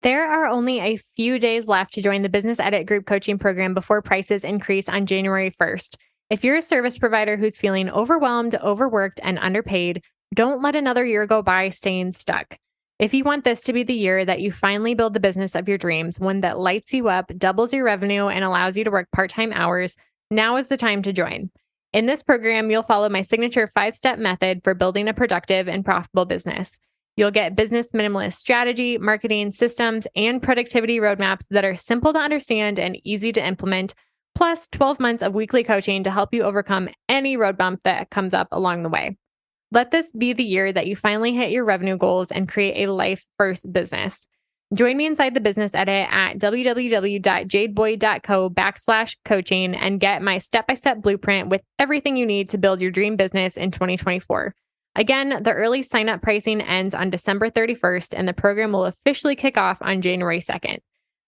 There are only a few days left to join the Business Edit Group coaching program before prices increase on January 1st. If you're a service provider who's feeling overwhelmed, overworked, and underpaid, don't let another year go by staying stuck. If you want this to be the year that you finally build the business of your dreams, one that lights you up, doubles your revenue, and allows you to work part-time hours, now is the time to join. In this program, you'll follow my signature 5-step method for building a productive and profitable business. You'll get business minimalist strategy, marketing systems, and productivity roadmaps that are simple to understand and easy to implement, plus 12 months of weekly coaching to help you overcome any road bump that comes up along the way. Let this be the year that you finally hit your revenue goals and create a life first business. Join me inside the Business Edit at www.jadeboyd.co/coaching and get my step-by-step blueprint with everything you need to build your dream business in 2024. Again, the early sign-up pricing ends on December 31st, and the program will officially kick off on January 2nd.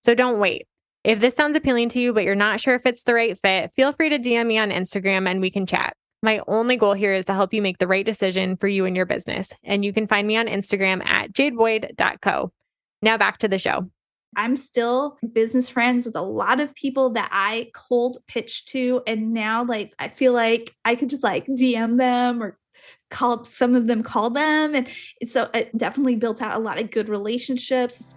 So don't wait. If this sounds appealing to you, but you're not sure if it's the right fit, feel free to DM me on Instagram and we can chat. My only goal here is to help you make the right decision for you and your business. And you can find me on Instagram at jadeboyd.co. Now back to the show. I'm still business friends with a lot of people that I cold pitch to. And now I feel like I could just DM them or call them. And so it definitely built out a lot of good relationships.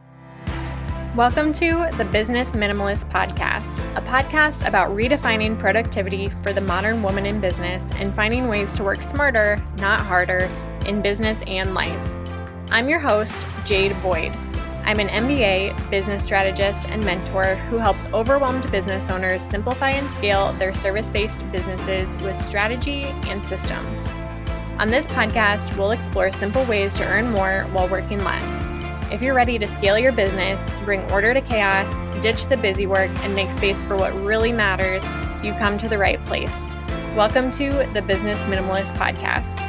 Welcome to the Business Minimalist Podcast, a podcast about redefining productivity for the modern woman in business and finding ways to work smarter, not harder, in business and life. I'm your host, Jade Boyd. I'm an MBA, business strategist, and mentor who helps overwhelmed business owners simplify and scale their service-based businesses with strategy and systems. On this podcast, we'll explore simple ways to earn more while working less. If you're ready to scale your business, bring order to chaos, ditch the busy work, and make space for what really matters, you've come to the right place. Welcome to the Business Minimalist Podcast.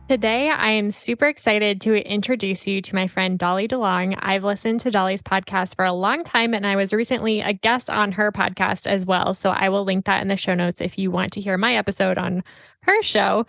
Today, I am super excited to introduce you to my friend Dolly DeLong. I've listened to Dolly's podcast for a long time, and I was recently a guest on her podcast as well. So I will link that in the show notes if you want to hear my episode on her show.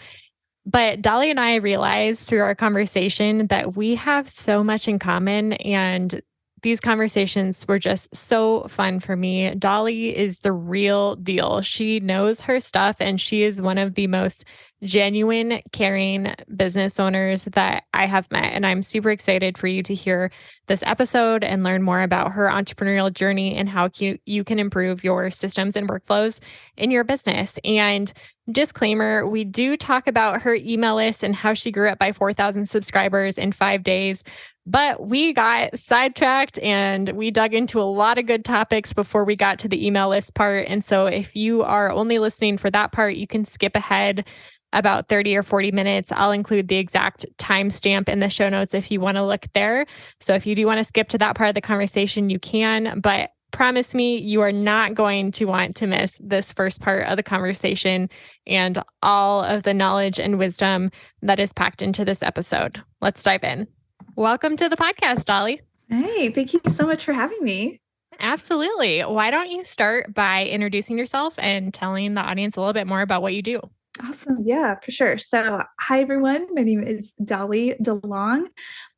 But Dolly and I realized through our conversation that we have so much in common, and these conversations were just so fun for me. Dolly is the real deal. She knows her stuff, and she is one of the most genuine, caring business owners that I have met. And I'm super excited for you to hear this episode and learn more about her entrepreneurial journey and how you can improve your systems and workflows in your business. And disclaimer, we do talk about her email list and how she grew up by 4,000 subscribers in 5 days. But we got sidetracked and we dug into a lot of good topics before we got to the email list part. And so if you are only listening for that part, you can skip ahead about 30 or 40 minutes. I'll include the exact timestamp in the show notes if you want to look there. So if you do want to skip to that part of the conversation, you can. But promise me, you are not going to want to miss this first part of the conversation and all of the knowledge and wisdom that is packed into this episode. Let's dive in. Welcome to the podcast, Dolly. Hey, thank you so much for having me. Absolutely. Why don't you start by introducing yourself and telling the audience a little bit more about what you do? Awesome. Yeah, for sure. So, hi, everyone. My name is Dolly DeLong.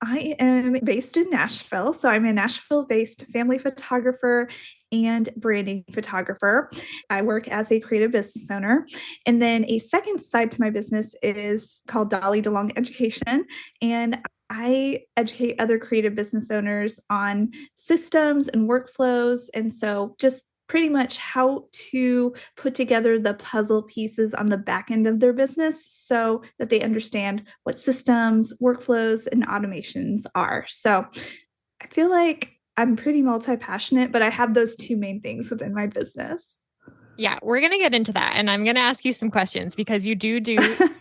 I am based in Nashville. So, I'm a Nashville-based family photographer and branding photographer. I work as a creative business owner. And then a second side to my business is called Dolly DeLong Education. And I educate other creative business owners on systems and workflows. And so just pretty much how to put together the puzzle pieces on the back end of their business so that they understand what systems, workflows, and automations are. So I feel like I'm pretty multi-passionate, but I have those two main things within my business. Yeah, we're going to get into that. And I'm going to ask you some questions because you do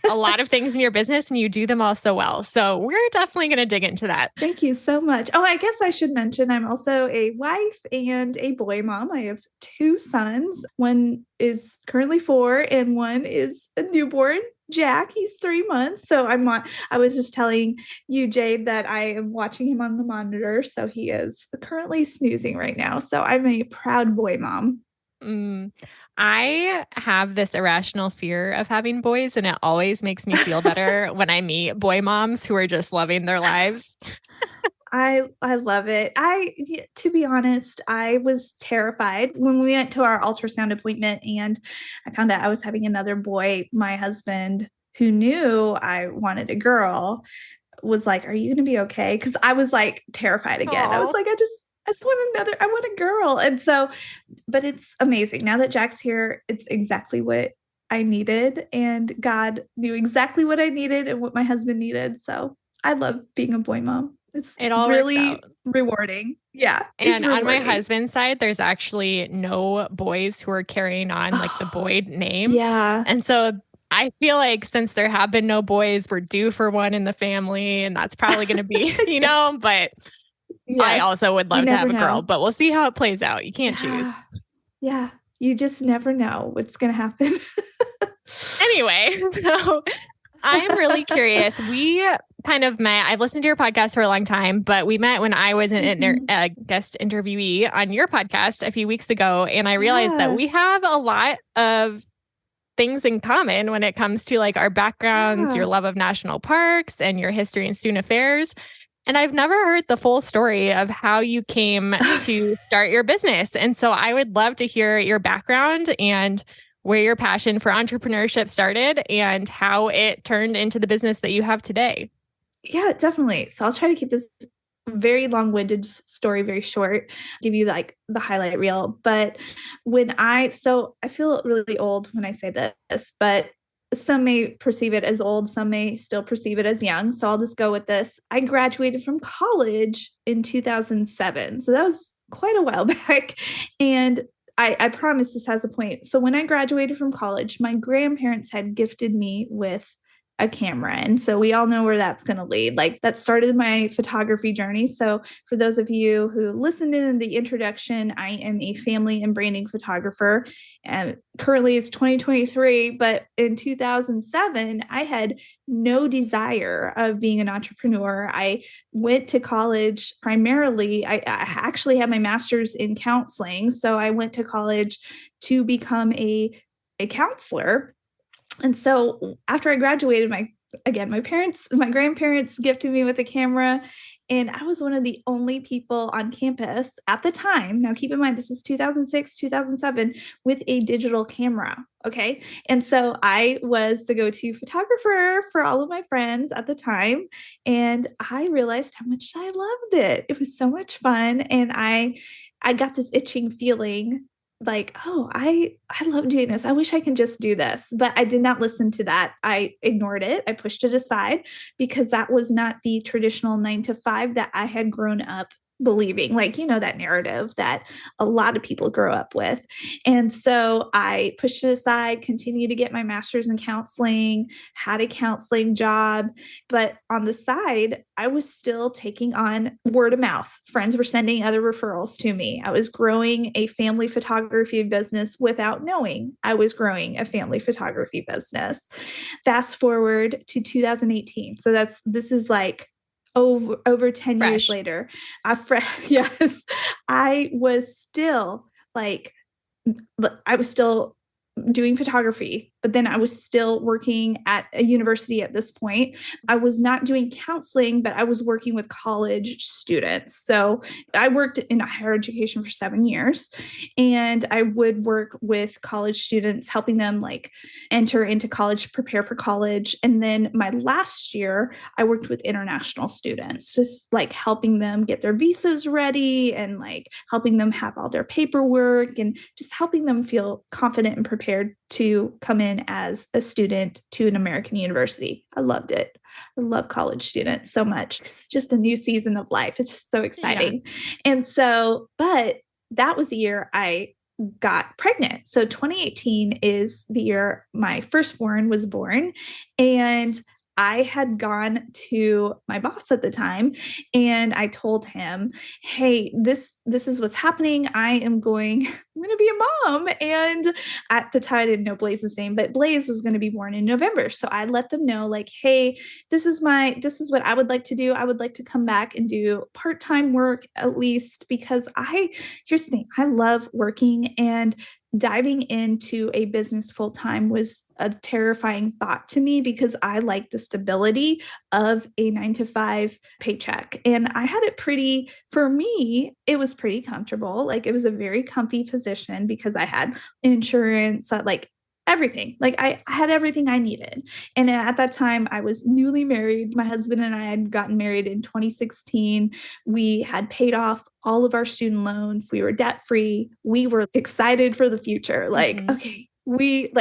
a lot of things in your business and you do them all so well. So we're definitely going to dig into that. Thank you so much. Oh, I guess I should mention I'm also a wife and a boy mom. I have 2 sons. One is currently 4 and one is a newborn. Jack, he's 3 months. So I was just telling you, Jade, that I am watching him on the monitor. So he is currently snoozing right now. So I'm a proud boy mom. Mm. I have this irrational fear of having boys, and it always makes me feel better when I meet boy moms who are just loving their lives. I love it. To be honest, I was terrified when we went to our ultrasound appointment and I found out I was having another boy. My husband, who knew I wanted a girl, was like, "Are you going to be okay?" Because I was like terrified again. I was Oh, like, I just want another, I want a girl. And so, but it's amazing. Now that Jack's here, it's exactly what I needed. And God knew exactly what I needed and what my husband needed. So I love being a boy mom. It's it all works out. really rewarding. Yeah, it's And on my rewarding. husband's side, there's actually no boys who are carrying on like the Oh, Boyd name. yeah. And so I feel like since there have been no boys, we're due for one in the family. And that's probably going to be, Yeah. but I Yes. also would You love to never have a girl, know. but we'll see how it plays out. You can't choose. Yeah. Yeah. You just never know what's going to happen. Anyway, so I'm really curious. We kind of met. I've listened to your podcast for a long time, but we met when I was Mhm. a guest interviewee on your podcast a few weeks ago. And I realized that Yeah. we have a lot of things in common when it comes to like our backgrounds, your Yeah. love of national parks, and your history and student affairs. And I've never heard the full story of how you came to start your business. And so I would love to hear your background and where your passion for entrepreneurship started and how it turned into the business that you have today. Yeah, definitely. So I'll try to keep this very long-winded story very short, give you like the highlight reel. But so I feel really old when I say this, but some may perceive it as old, some may still perceive it as young. So I'll just go with this. I graduated from college in 2007. So that was quite a while back. And I promise this has a point. So when I graduated from college, my grandparents had gifted me with a camera. And so we all know where that's going to lead. Like that started my photography journey. So for those of you who listened in the introduction, I am a family and branding photographer. And currently it's 2023, but in 2007, I had no desire of being an entrepreneur. I went to college primarily. I actually had my master's in counseling. So I went to college to become a counselor. And so after I graduated, my grandparents gifted me with a camera, and I was one of the only people on campus at the time. Now, keep in mind, this is 2006, 2007, with a digital camera. Okay. And so I was the go to photographer for all of my friends at the time. And I realized how much I loved it. It was so much fun. And I got this itching feeling like, oh, I love doing this. I wish I can just do this. But I did not listen to that. I ignored it. I pushed it aside because that was not the traditional 9 to 5 that I had grown up believing, like, that narrative that a lot of people grow up with. And so I pushed it aside, continued to get my master's in counseling, had a counseling job, but on the side, I was still taking on word of mouth. Friends were sending other referrals to me. I was growing a family photography business without knowing I was growing a family photography business. Fast forward to 2018. So this is like over 10 years Fresh. later. Yes, I was still like I was still doing photography, but then I was still working at a university at this point. I was not doing counseling, but I was working with college students. So I worked in higher education for 7 years, and I would work with college students, helping them like enter into college, prepare for college. And then my last year, I worked with international students, just like helping them get their visas ready and like helping them have all their paperwork and just helping them feel confident and prepared to come in as a student to an American university. I loved it. I love college students so much. It's just a new season of life. It's just so Yeah. exciting. And so, but that was the year I got pregnant. So 2018 is the year my firstborn was born. And I had gone to my boss at the time and I told him, "Hey, this is what's happening. I'm going to be a mom." And at the time I didn't know Blaze's name, but Blaze was going to be born in November. So I let them know like, "Hey, this is what I would like to do. I would like to come back and do part-time work at least because here's the thing. I love working and diving into a business full time was a terrifying thought to me because I like the stability of a 9 to 5 paycheck. And I had it pretty, for me, it was pretty comfortable. Like it was a very comfy position because I had insurance, like everything. Like I had everything I needed. And at that time, I was newly married. My husband and I had gotten married in 2016. We had paid off all of our student loans. We were debt free. We were excited for the future. Like, Mhm. okay, we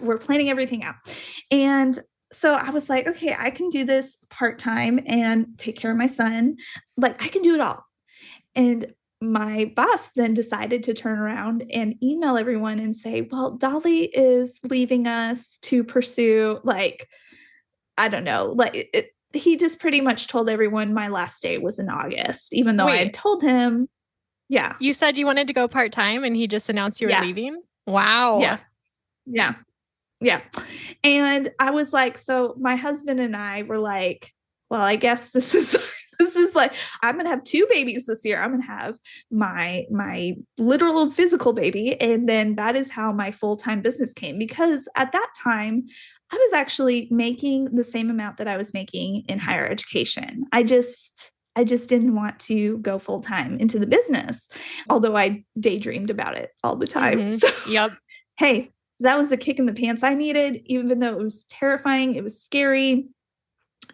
were planning everything out. And so I was like, okay, I can do this part time and take care of my son. Like, I can do it all. And my boss then decided to turn around and email everyone and say, well, Dolly is leaving us to pursue, like, I don't know, like he just pretty much told everyone my last day was in August, even though I Wait, had told him, yeah, you said you wanted to go part-time and he just announced you were yeah, leaving? yeah, Wow. yeah, yeah. And I was like, so my husband and I were like, well, I guess this is this is like I'm gonna have two babies this year. I'm gonna have my literal physical baby, and then that is how my full-time business came. Because at that time, I was actually making the same amount that I was making in higher education. I just didn't want to go full time into the business, although I daydreamed about it all the time. Mhm. So, Yep. hey, that was the kick in the pants I needed, even though it was terrifying, it was scary.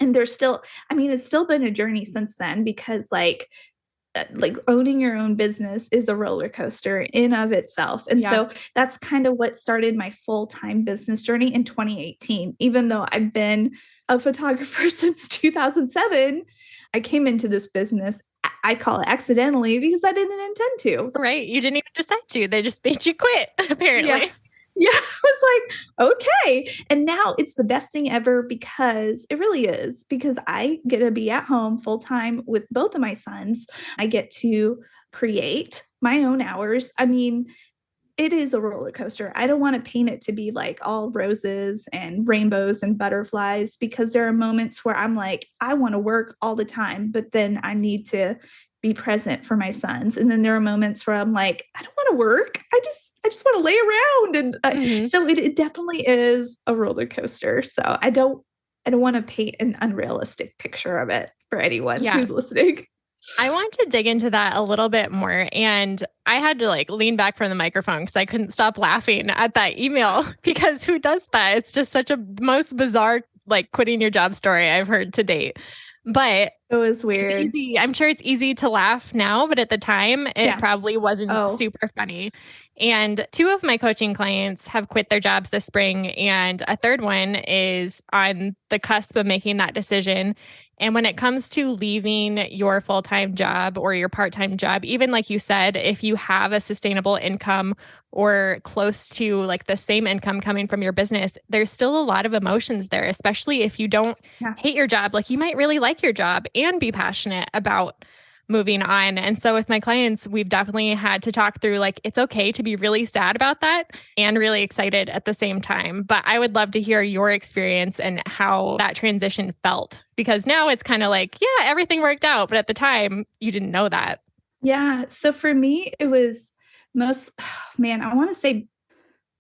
And there's still, I mean, it's still been a journey since then because like owning your own business is a roller coaster in of itself. And Yeah. so that's kind of what started my full-time business journey in 2018. Even though I've been a photographer since 2007, I came into this business, I call it accidentally because I didn't intend to. Right. You didn't even decide to. They just made you quit, Yeah. apparently. Yeah, I was like, okay. And now it's the best thing ever because it really is, because I get to be at home full time with both of my sons. I get to create my own hours. I mean, it is a roller coaster. I don't want to paint it to be like all roses and rainbows and butterflies because there are moments where I'm like, I want to work all the time, but then I need to be present for my sons. And then there are moments where I'm like, I don't want to work. I just want to lay around. And Mhm. so it definitely is a roller coaster. So I don't want to paint an unrealistic picture of it for anyone Yeah. who's listening. I want to dig into that a little bit more. And I had to like lean back from the microphone because I couldn't stop laughing at that email because who does that? It's just such a most bizarre, like quitting your job story I've heard to date. But It was it's weird. easy. I'm sure it's easy to laugh now, but at the time, it Yeah. probably wasn't Oh, super funny. And two of my coaching clients have quit their jobs this spring, and a third one is on the cusp of making that decision. And when it comes to leaving your full time job or your part time job, even like you said, if you have a sustainable income or close to like the same income coming from your business, there's still a lot of emotions there, especially if you don't yeah. hate your job. Like you might really like your job and be passionate about moving on. And so with my clients, we've definitely had to talk through like it's okay to be really sad about that and really excited at the same time. But I would love to hear your experience and how that transition felt because now it's kind of like, yeah, everything worked out. But at the time, you didn't know that. Yeah. So for me, it was most, man, I want to say,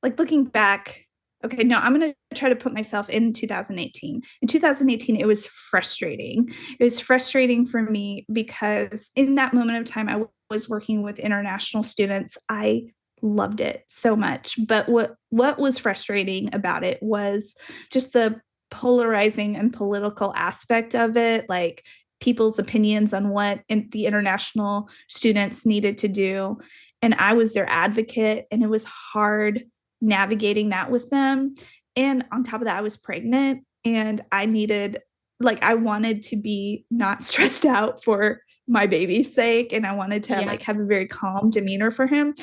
like looking back, okay, no, I'm going to try to put myself in 2018. In 2018, it was frustrating. It was frustrating for me because in that moment of time, I was working with international students. I loved it so much. But what was frustrating about it was just the polarizing and political aspect of it, like people's opinions on what the international students needed to do. And I was their advocate, and it was hard navigating that with them. And on top of that, I was pregnant and I needed, like, I wanted to be not stressed out for my baby's sake. And I wanted to Yeah. like have a very calm demeanor for him.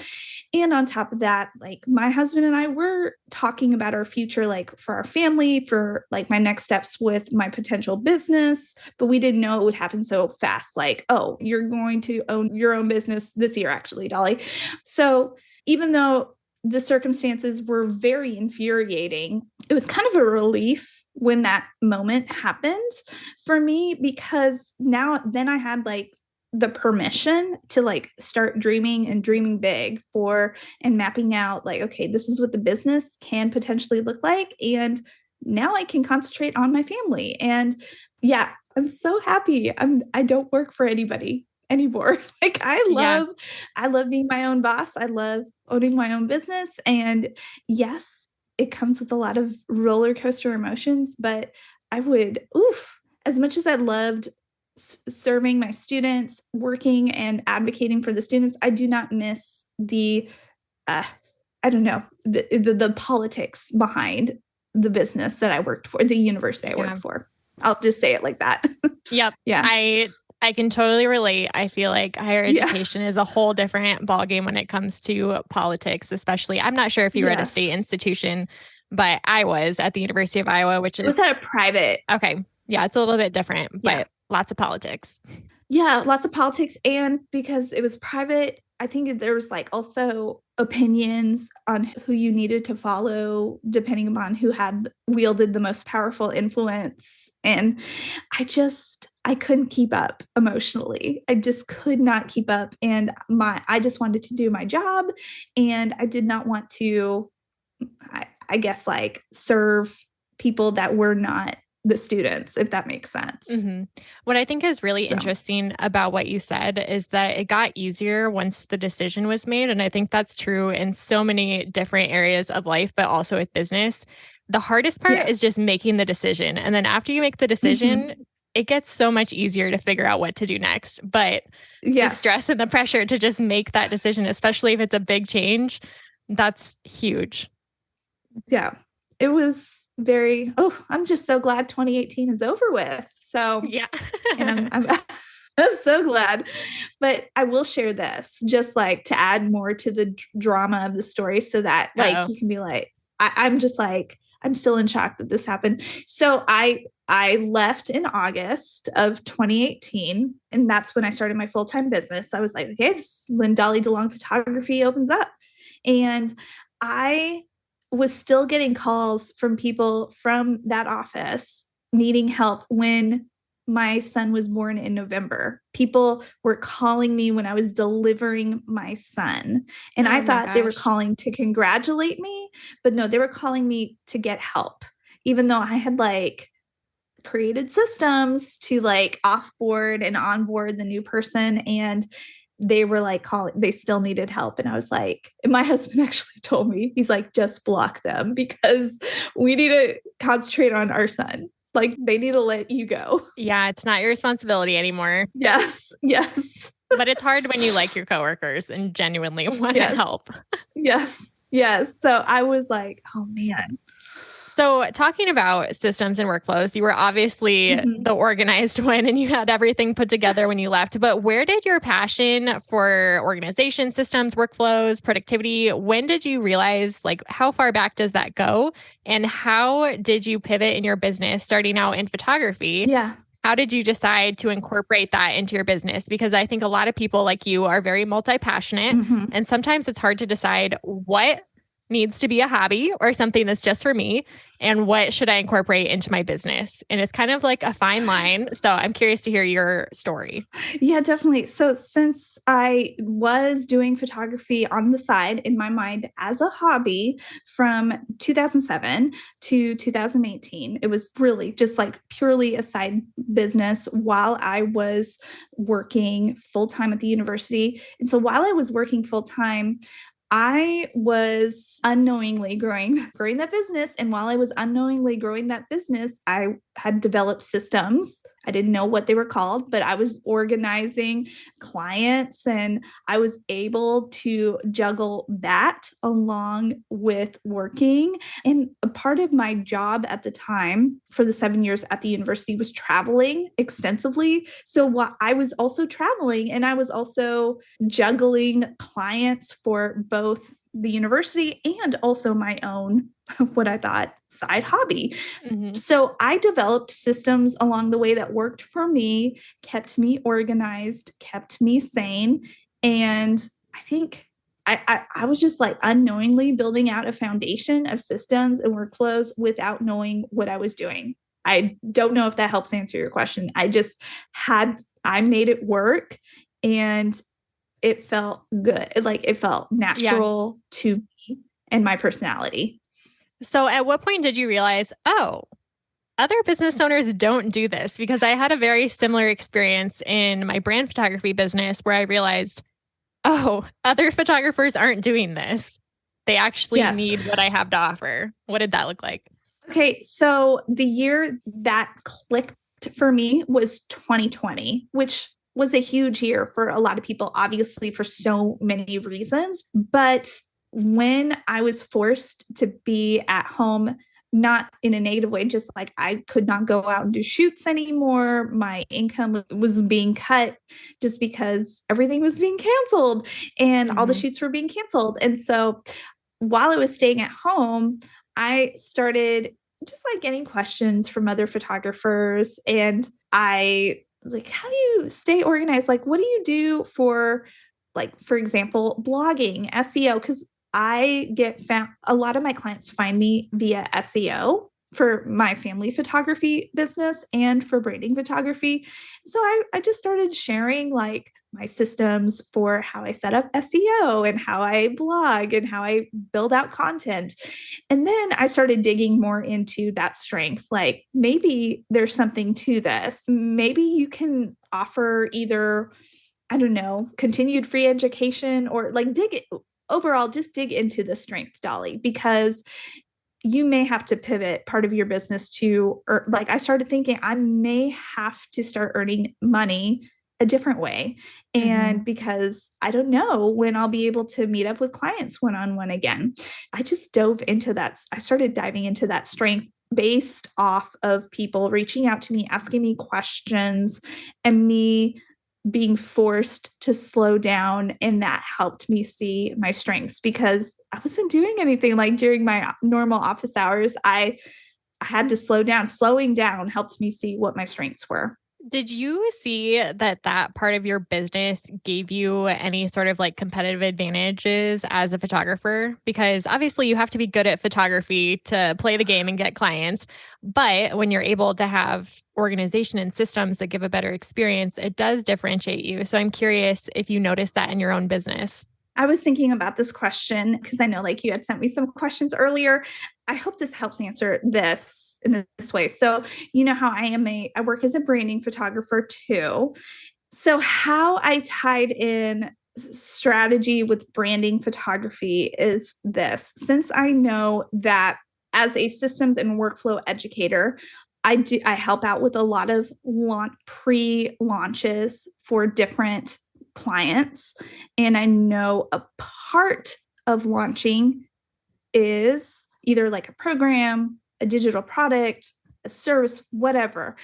And on top of that, like my husband and I were talking about our future, like for our family, for like my next steps with my potential business, but we didn't know it would happen so fast. Like, oh, you're going to own your own business this year, actually, Dolly. So even though the circumstances were very infuriating, it was kind of a relief when that moment happened for me because now then I had like the permission to like start dreaming and dreaming big for and mapping out like, okay, this is what the business can potentially look like. And now I can concentrate on my family. And yeah, I'm so happy. I don't work for anybody anymore. Like Yeah. I love being my own boss. I love owning my own business. And yes, it comes with a lot of roller coaster emotions, but I would, oof, as much as I loved serving my students, working and advocating for the students, I do not miss the, uh, I don't know, the politics behind the business that I worked for, the university I Yeah. worked for. I'll just say it like that. Yep. Yeah. I can totally relate. I feel like higher Yeah. education is a whole different ballgame when it comes to politics, especially. I'm not sure if you were at a Yes. state institution, but I was at the University of Iowa, which It was is at a private. okay. Yeah, it's a little bit different, Yeah. but lots of politics. Yeah, lots of politics. And because it was private, I think there was like also opinions on who you needed to follow, depending upon who had wielded the most powerful influence. And I couldn't keep up emotionally. I just could not keep up. And I just wanted to do my job. And I did not want to, I guess, like serve people that were not the students, if that makes sense. Mm-hmm. What I think is really interesting about what you said is that it got easier once the decision was made. And I think that's true in so many different areas of life, but also with business. The hardest part is just making the decision. And then after you make the decision, it gets so much easier to figure out what to do next. But the stress and the pressure to just make that decision, especially if it's a big change, that's huge. Yeah, it was very, I'm just so glad 2018 is over with. So yeah. And I'm so glad. But I will share this just like to add more to the drama of the story so that like you can be like, I'm just like, I'm still in shock that this happened. So I left in August of 2018, and that's when I started my full-time business. I was like, okay, this is when Dolly DeLong Photography opens up. And I was still getting calls from people from that office needing help when my son was born in November. People were calling me when I was delivering my son. And I thought they were calling to congratulate me, but no, they were calling me to get help, even though I had like created systems to like offboard and onboard the new person. And they were like they still needed help. And I was like, and my husband actually told me, he's like, just block them because we need to concentrate on our son. Like they need to let you go. Yeah, it's not your responsibility anymore. Yes. But it's hard when you like your coworkers and genuinely want to help. Yes. So I was like, oh man. So talking about systems and workflows, you were obviously the organized one and you had everything put together when you left. But where did your passion for organization, systems, workflows, productivity, when did you realize, like, how far back does that go? And how did you pivot in your business starting out in photography? Yeah. How did you decide to incorporate that into your business? Because I think a lot of people like you are very multi-passionate. And sometimes it's hard to decide what needs to be a hobby or something that's just for me and what should I incorporate into my business. And it's kind of like a fine line. So I'm curious to hear your story. Yeah, definitely. So since I was doing photography on the side in my mind as a hobby from 2007 to 2018, it was really just like purely a side business while I was working full-time at the university. And so while I was working full-time, I was unknowingly growing that business. And while I was unknowingly growing that business, I had developed systems. I didn't know what they were called, but I was organizing clients and I was able to juggle that along with working. And a part of my job at the time for the 7 years at the university was traveling extensively. So while I was also traveling and I was also juggling clients for both the university and also my own, what I thought, side hobby. So I developed systems along the way that worked for me, kept me organized, kept me sane. And I think I was just like unknowingly building out a foundation of systems and workflows without knowing what I was doing. I don't know if that helps answer your question. I just had I made it work and it felt good. Like it felt Yeah. natural to me and my personality. So at what point did you realize, oh, other business owners don't do this? Because I had a very similar experience in my brand photography business where I realized, oh, other photographers aren't doing this. They actually Yes. need what I have to offer. What did that look like? Okay, so the year that clicked for me was 2020, which was a huge year for a lot of people, obviously, for so many reasons. But when I was forced to be at home, not in a negative way, just like I could not go out and do shoots anymore. My income was being cut just because everything was being canceled and all the Hmm. shoots were being canceled. And so while I was staying at home, I started just like getting questions from other photographers. And I was like, how do you stay organized? Like, what do you do for, like, for example, blogging, SEO? Because I get found, a lot of my clients find me via SEO for my family photography business and for branding photography. So I just started sharing like my systems for how I set up SEO and how I blog and how I build out content. And then I started digging more into that strength. Like maybe there's something to this. Maybe you can offer either, I don't know, continued free education or like overall, just dig into the strength, Dolly, because you may have to pivot part of your business to, or like I started thinking I may have to start earning money a different way. Hmm. And because I don't know when I'll be able to meet up with clients one on one again, I just dove into that. I started diving into that strength based off of people reaching out to me, asking me questions, and me being forced to slow down. And that helped me see my strengths because I wasn't doing anything like during my normal office hours. I had to slow down. Slowing down helped me see what my strengths were. Did you see that that part of your business gave you any sort of like competitive advantages as a photographer? Because obviously you have to be good at photography to play the game and get clients. But when you're able to have organization and systems that give a better experience, it does differentiate you. So I'm curious if you noticed that in your own business. I was thinking about this question because I know like you had sent me some questions earlier. I hope this helps answer this in this way. So, you know how I work as a branding photographer too. So, how I tied in strategy with branding photography is this. Since I know that as a systems and workflow educator, I help out with a lot of pre-launches for different clients, and I know a part of launching is either like a program, a digital product, a service, whatever,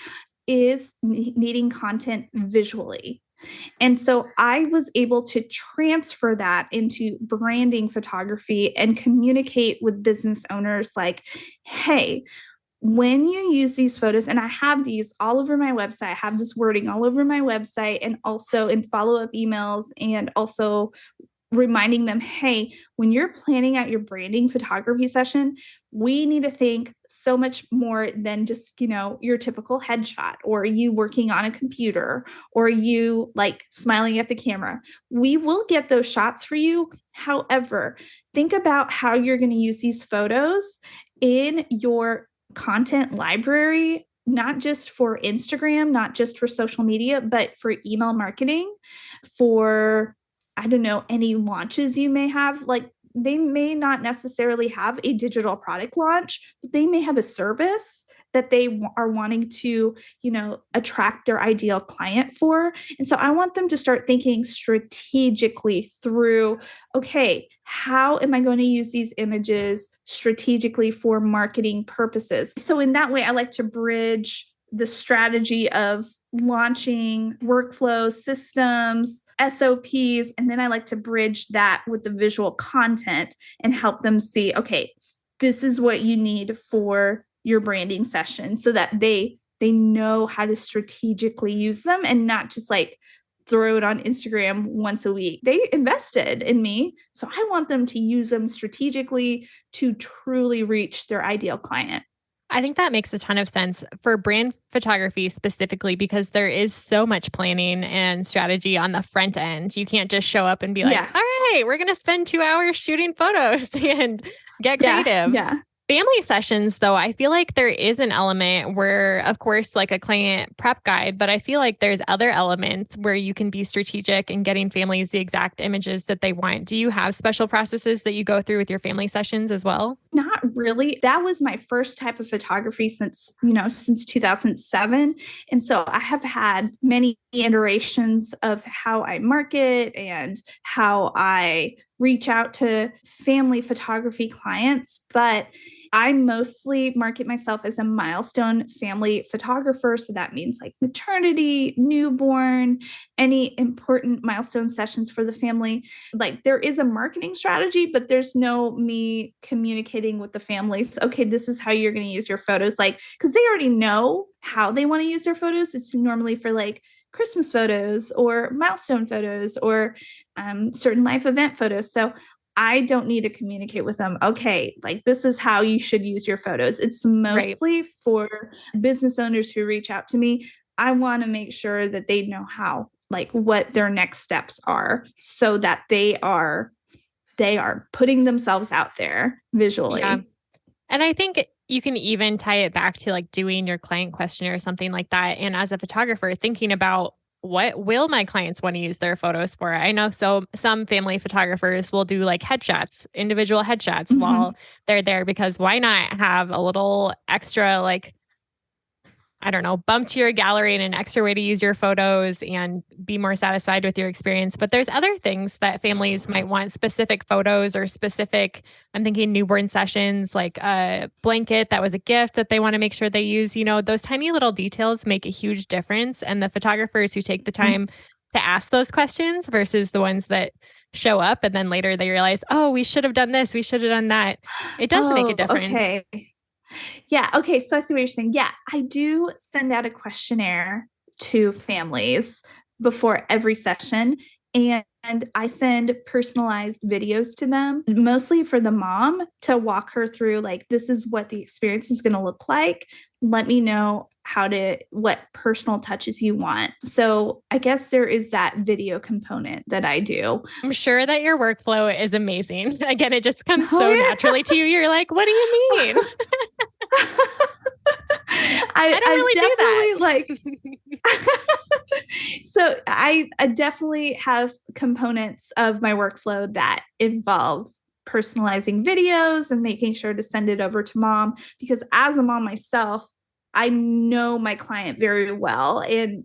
is needing content visually. And so I was able to transfer that into branding photography and communicate with business owners like, hey, when you use these photos, and I have these all over my website, I have this wording all over my website and also in follow up emails, and also reminding them, hey, when you're planning out your branding photography session, we need to think so much more than just, your typical headshot or you working on a computer or you like smiling at the camera. We will get those shots for you. However, think about how you're going to use these photos in your content library, not just for Instagram, not just for social media, but for email marketing, for, I don't know, any launches you may have. Like they may not necessarily have a digital product launch, but they may have a service that they are wanting to, attract their ideal client for. And so I want them to start thinking strategically through, okay, how am I going to use these images strategically for marketing purposes? So in that way, I like to bridge the strategy of launching workflow systems, SOPs, and then I like to bridge that with the visual content and help them see, okay, this is what you need for your branding session so that they know how to strategically use them and not just like throw it on Instagram once a week. They invested in me, so I want them to use them strategically to truly reach their ideal client. I think that makes a ton of sense for brand photography specifically because there is so much planning and strategy on the front end. You can't just show up and be like, Yeah. all right, we're going to spend 2 hours shooting photos and get Yeah. creative. Yeah. Family sessions, though, I feel like there is an element where, of course, like a client prep guide, but I feel like there's other elements where you can be strategic in getting families the exact images that they want. Do you have special processes that you go through with your family sessions as well? Not really. That was my first type of photography since 2007. And so I have had many iterations of how I market and how I reach out to family photography clients, but I mostly market myself as a milestone family photographer. So that means like maternity, newborn, any important milestone sessions for the family. Like there is a marketing strategy, but there's no me communicating with the families. Okay, this is how you're going to use your photos. Like, because they already know how they want to use their photos. It's normally for like Christmas photos or milestone photos or certain life event photos. So I don't need to communicate with them. Okay, like this is how you should use your photos. It's Right. mostly for business owners who reach out to me. I want to make sure that they know how, like what their next steps are so that they are putting themselves out there Yeah. visually. And I think you can even tie it back to like doing your client questionnaire or something like that. And as a photographer, thinking about what will my clients want to use their photos for? I know some family photographers will do like headshots, individual headshots Mhm. while they're there because why not have a little extra like I don't know, bump to your gallery and an extra way to use your photos and be more satisfied with your experience. But there's other things that families might want specific photos or specific, I'm thinking newborn sessions, like a blanket that was a gift that they want to make sure they use. Those tiny little details make a huge difference. And the photographers who take the time to ask those questions versus the ones that show up and then later they realize, oh, we should have done this, we should have done that. It does make a Oh, difference. okay. Yeah. Okay. So I see what you're saying. Yeah. I do send out a questionnaire to families before every session. And I send personalized videos to them, mostly for the mom to walk her through, like, this is what the experience is going to look like. Let me know what personal touches you want. So I guess there is that video component that I do. I'm sure that your workflow is amazing. Again, it just comes so Oh, naturally to you. You're like, what do you mean? I don't I've really definitely do that. like so I definitely have components of my workflow that involve personalizing videos and making sure to send it over to mom because as a mom myself, I know my client very well and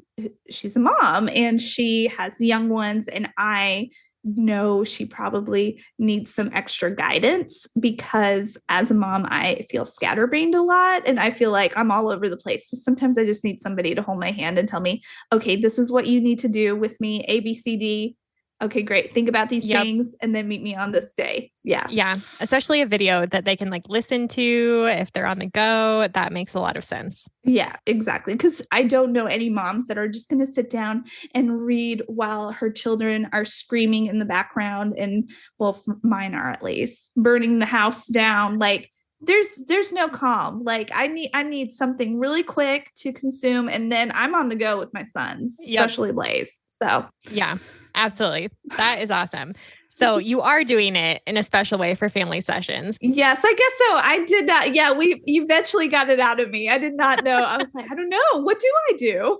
she's a mom and she has young ones and I know she probably needs some extra guidance because as a mom I feel scatterbrained a lot and I feel like I'm all over the place. So sometimes I just need somebody to hold my hand and tell me, okay, this is what you need to do with me, ABCD. Okay, great. Think about these Yep. things and then meet me on this day. Yeah. Yeah. Especially a video that they can like listen to if they're on the go. That makes a lot of sense. Yeah, exactly. Because I don't know any moms that are just going to sit down and read while her children are screaming in the background, and well, mine are at least burning the house down. Like there's no calm. Like I need something really quick to consume, and then I'm on the go with my sons, Yep. especially Blaze. So Yeah, absolutely. That is awesome. So you are doing it in a special way for family sessions. yes, I guess so. I did not. Yeah, we eventually got it out of me. I did not know. I was like, I don't know. What do I do?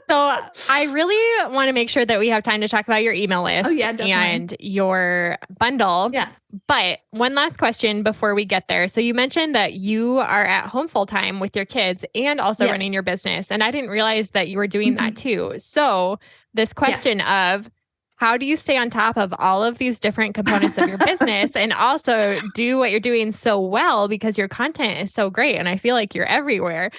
So I really want to make sure that we have time to talk about your email Oh list yeah, definitely. and your bundle. Yes. But one last question before we get there. So you mentioned that you are at home full time with your kids and also running Yes. your business. And I didn't realize that you were doing that Mhm. too. So this question Yes. of how do you stay on top of all of these different components of your business and also do what you're doing so well because your content is so great and I feel like you're everywhere.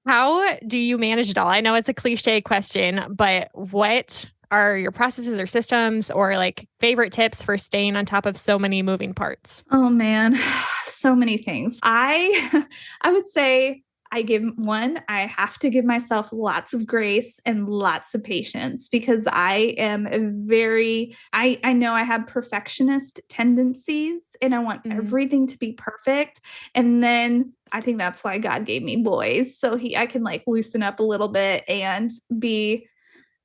How do you manage it all? I know it's a cliche question, but what are your processes or systems or like favorite tips for staying on top of so many moving parts? Oh man, so many things. I I would say I have to give myself lots of grace and lots of patience because I know I have perfectionist tendencies and I want everything to be perfect. And then I think that's why God gave me boys. So I can like loosen up a little bit and be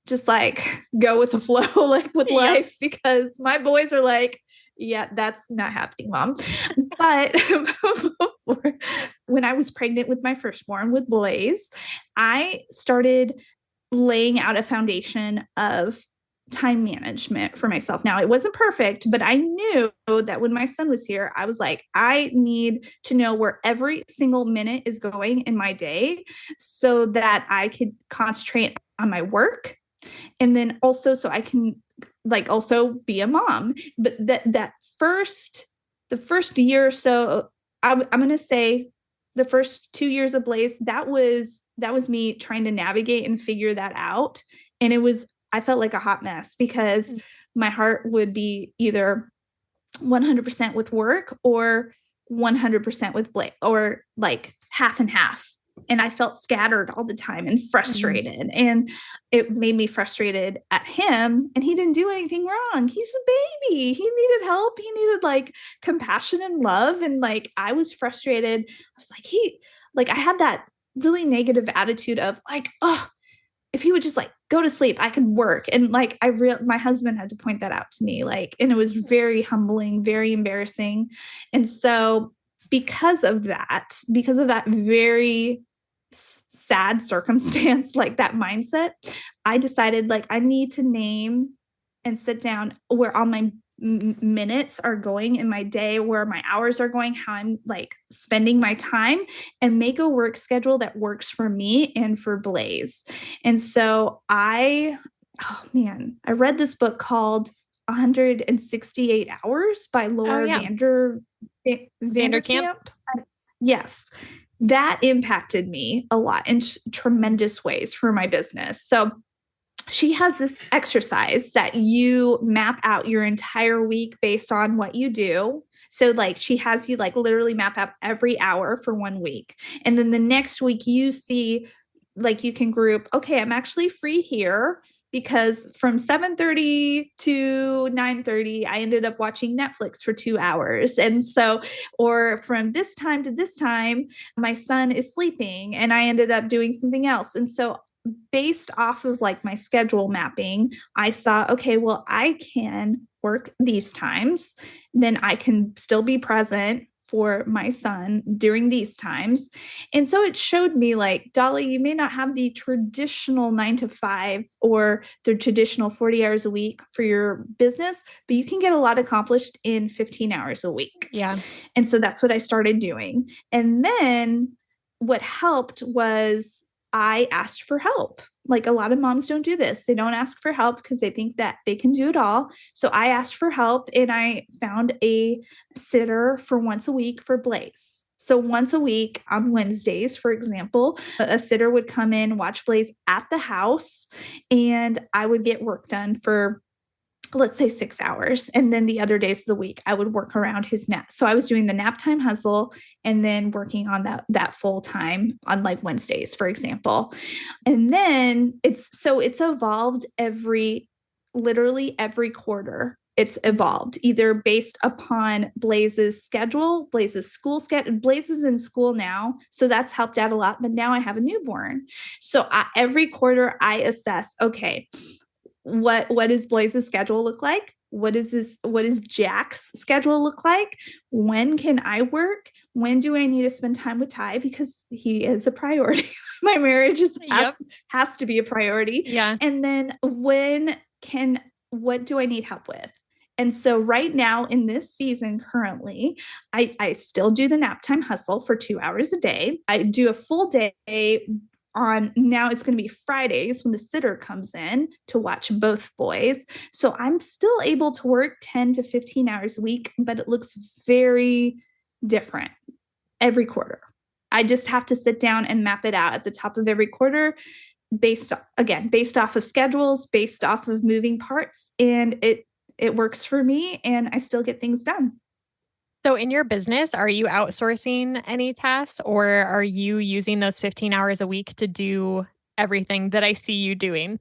just like go with the flow, like with life, because my boys are like, yeah, that's not happening, mom. But when I was pregnant with my firstborn with Blaze, I started laying out a foundation of time management for myself. Now, it wasn't perfect, but I knew that when my son was here, I was like, I need to know where every single minute is going in my day so that I could concentrate on my work. And then also so I can like also be a mom. But the first year or so, I'm going to say the first 2 years of Blaze, that was me trying to navigate and figure that out. And I felt like a hot mess because my heart would be either 100% with work or 100% with Blaze, or like half and half. And I felt scattered all the time and frustrated. Mm-hmm. And it made me frustrated at him. And he didn't do anything wrong. He's a baby. He needed help. He needed like compassion and love. And like I was frustrated. I was like, I had that really negative attitude of like, oh, if he would just like go to sleep, I could work. And like my husband had to point that out to me, like, and it was very humbling, very embarrassing. And so because of that very sad circumstance, like that mindset, I decided like I need to name and sit down where all my minutes are going in my day, where my hours are going, how I'm like spending my time, and make a work schedule that works for me and for Blaze. And so I read this book called 168 Hours by Laura Vanderkamp. Yes. That impacted me a lot in tremendous ways for my business. So she has this exercise that you map out your entire week based on what you do. So like she has you like literally map out every hour for 1 week. And then the next week you see, like you can group, okay, I'm actually free here because from 7:30 to 9:30, I ended up watching Netflix for 2 hours. And so, or from this time to this time, my son is sleeping and I ended up doing something else. And so based off of like my schedule mapping, I saw, okay, well, I can work these times, then I can still be present for my son during these times. And so it showed me like, Dolly, you may not have the traditional 9 to 5 or the traditional 40 hours a week for your business, but you can get a lot accomplished in 15 hours a week. Yeah. And so that's what I started doing. And then what helped was I asked for help. Like a lot of moms don't do this. They don't ask for help because they think that they can do it all. So I asked for help and I found a sitter for once a week for Blaze. So once a week on Wednesdays, for example, a sitter would come in, watch Blaze at the house, and I would get work done for, let's say, 6 hours. And then the other days of the week, I would work around his nap. So I was doing the nap time hustle and then working on that full time on like Wednesdays, for example. And then it's evolved literally every quarter. It's evolved either based upon Blaze's schedule, Blaze's school schedule. Blaze is in school now, so that's helped out a lot. But now I have a newborn. So every quarter I assess, okay, what does Blaze's schedule look like? What does Jack's schedule look like? When can I work? When do I need to spend time with Ty? Because he is a priority. My marriage has to be a priority. Yeah. And then what do I need help with? And so right now in this season, currently, I still do the nap time hustle for 2 hours a day. I do a full day now it's going to be Fridays when the sitter comes in to watch both boys. So I'm still able to work 10 to 15 hours a week, but it looks very different every quarter. I just have to sit down and map it out at the top of every quarter based off of schedules, based off of moving parts. And it works for me and I still get things done. So in your business, are you outsourcing any tasks or are you using those 15 hours a week to do everything that I see you doing?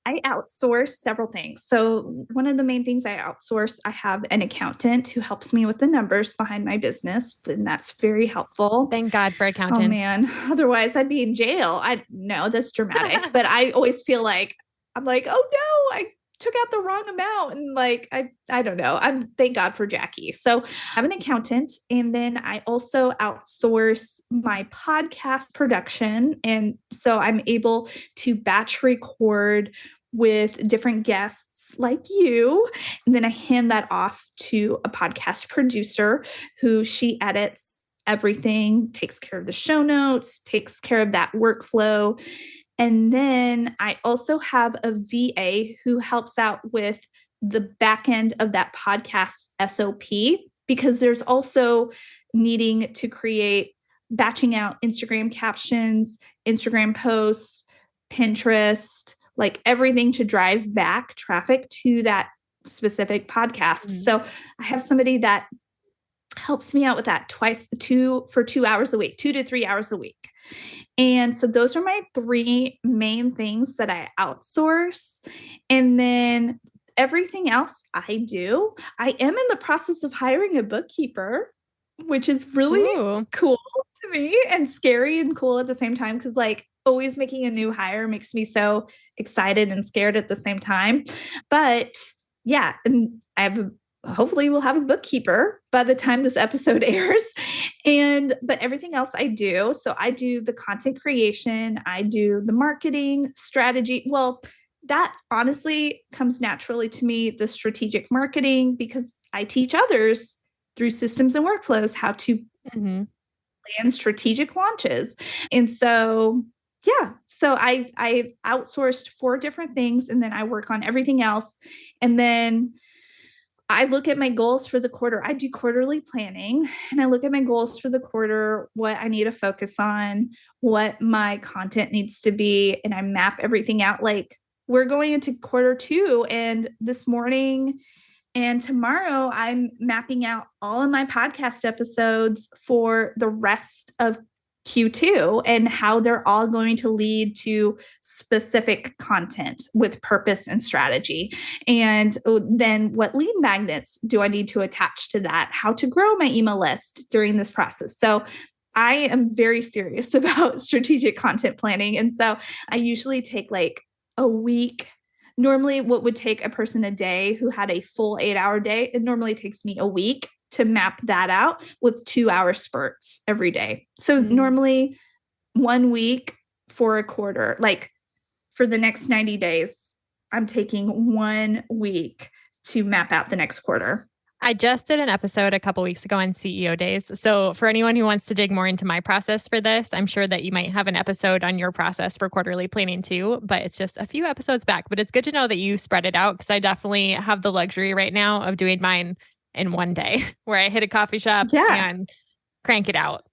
I outsource several things. So, one of the main things I outsource, I have an accountant who helps me with the numbers behind my business, and that's very helpful. Thank God for Oh accountants. man, otherwise I'd be in jail. I know that's dramatic, but I always feel like I'm like, oh no, I took out the wrong amount. And like I don't know. I'm thank God for Jackie. So I'm an accountant. And then I also outsource my podcast production. And so I'm able to batch record with different guests like you. And then I hand that off to a podcast producer who she edits everything, takes care of the show notes, takes care of that workflow. And then I also have a VA who helps out with the back end of that podcast SOP because there's also needing to create batching out Instagram captions, Instagram posts, Pinterest, like everything to drive back traffic to that specific podcast. Mhm. So I have somebody that helps me out with that for 2 hours a week, 2 to 3 hours a week. And so those are my three main things that I outsource. And then everything else I do, I am in the process of hiring a bookkeeper, which is really Ooh. cool to me and scary and cool at the same time. Cause like always making a new hire makes me so excited and scared at the same time. But yeah, and hopefully we'll have a bookkeeper by the time this episode airs. But everything else I do. So I do the content creation, I do the marketing strategy. Well, that honestly comes naturally to me, the strategic marketing, because I teach others through systems and workflows how to Mhm. plan strategic launches. And so yeah, so I outsourced 4 different things and then I work on everything else. And then I look at my goals for the quarter. I do quarterly planning and I look at my goals for the quarter, what I need to focus on, what my content needs to be, and I map everything out. Like we're going into quarter 2, and this morning and tomorrow, I'm mapping out all of my podcast episodes for the rest of Q2 and how they're all going to lead to specific content with purpose and strategy. And then what lead magnets do I need to attach to that? How to grow my email list during this process. So I am very serious about strategic content planning. And so I usually take like a week. Normally, what would take a person a day who had a full 8-hour day, it normally takes me a week to map that out with 2-hour spurts every day. So Mm. normally 1 week for a quarter, like for the next 90 days, I'm taking 1 week to map out the next quarter. I just did an episode a couple weeks ago on CEO days. So, for anyone who wants to dig more into my process for this, I'm sure that you might have an episode on your process for quarterly planning too, but it's just a few episodes back. But it's good to know that you spread it out because I definitely have the luxury right now of doing mine in one day where I hit a coffee shop Yeah. and crank it out.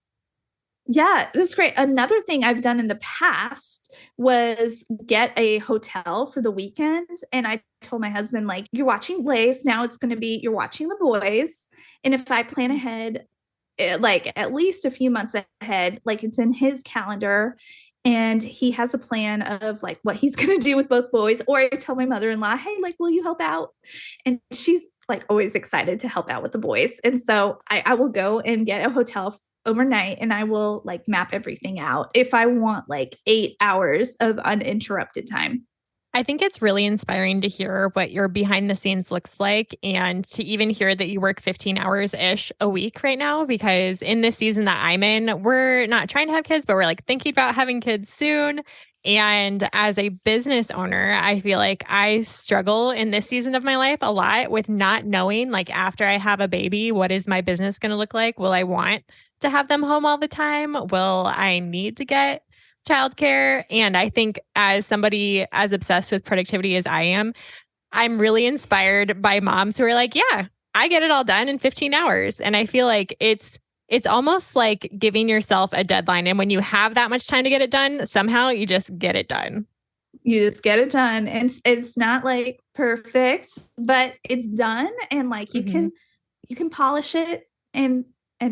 Yeah, that's great. Another thing I've done in the past was get a hotel for the weekend. And I told my husband, like, you're watching Blaze. Now it's going to be, you're watching the boys. And if I plan ahead, like at least a few months ahead, like it's in his calendar and he has a plan of like what he's going to do with both boys. Or I tell my mother-in-law, hey, like, will you help out? And she's like always excited to help out with the boys. And so I will go and get a hotel overnight and I will like map everything out if I want like 8 hours of uninterrupted time. I think it's really inspiring to hear what your behind the scenes looks like and to even hear that you work 15 hours ish a week right now. Because in this season that I'm in, we're not trying to have kids, but we're like thinking about having kids soon. And as a business owner, I feel like I struggle in this season of my life a lot with not knowing, like, after I have a baby, what is my business going to look like? Will I want to have them home all the time? Will I need to get childcare? And I think as somebody as obsessed with productivity as I am, I'm really inspired by moms who are like, yeah, I get it all done in 15 hours. And I feel like it's almost like giving yourself a deadline. And when you have that much time to get it done, somehow you just get it done. You just get it done. And it's not like perfect, but it's done. And like you Mm-hmm. you can polish it and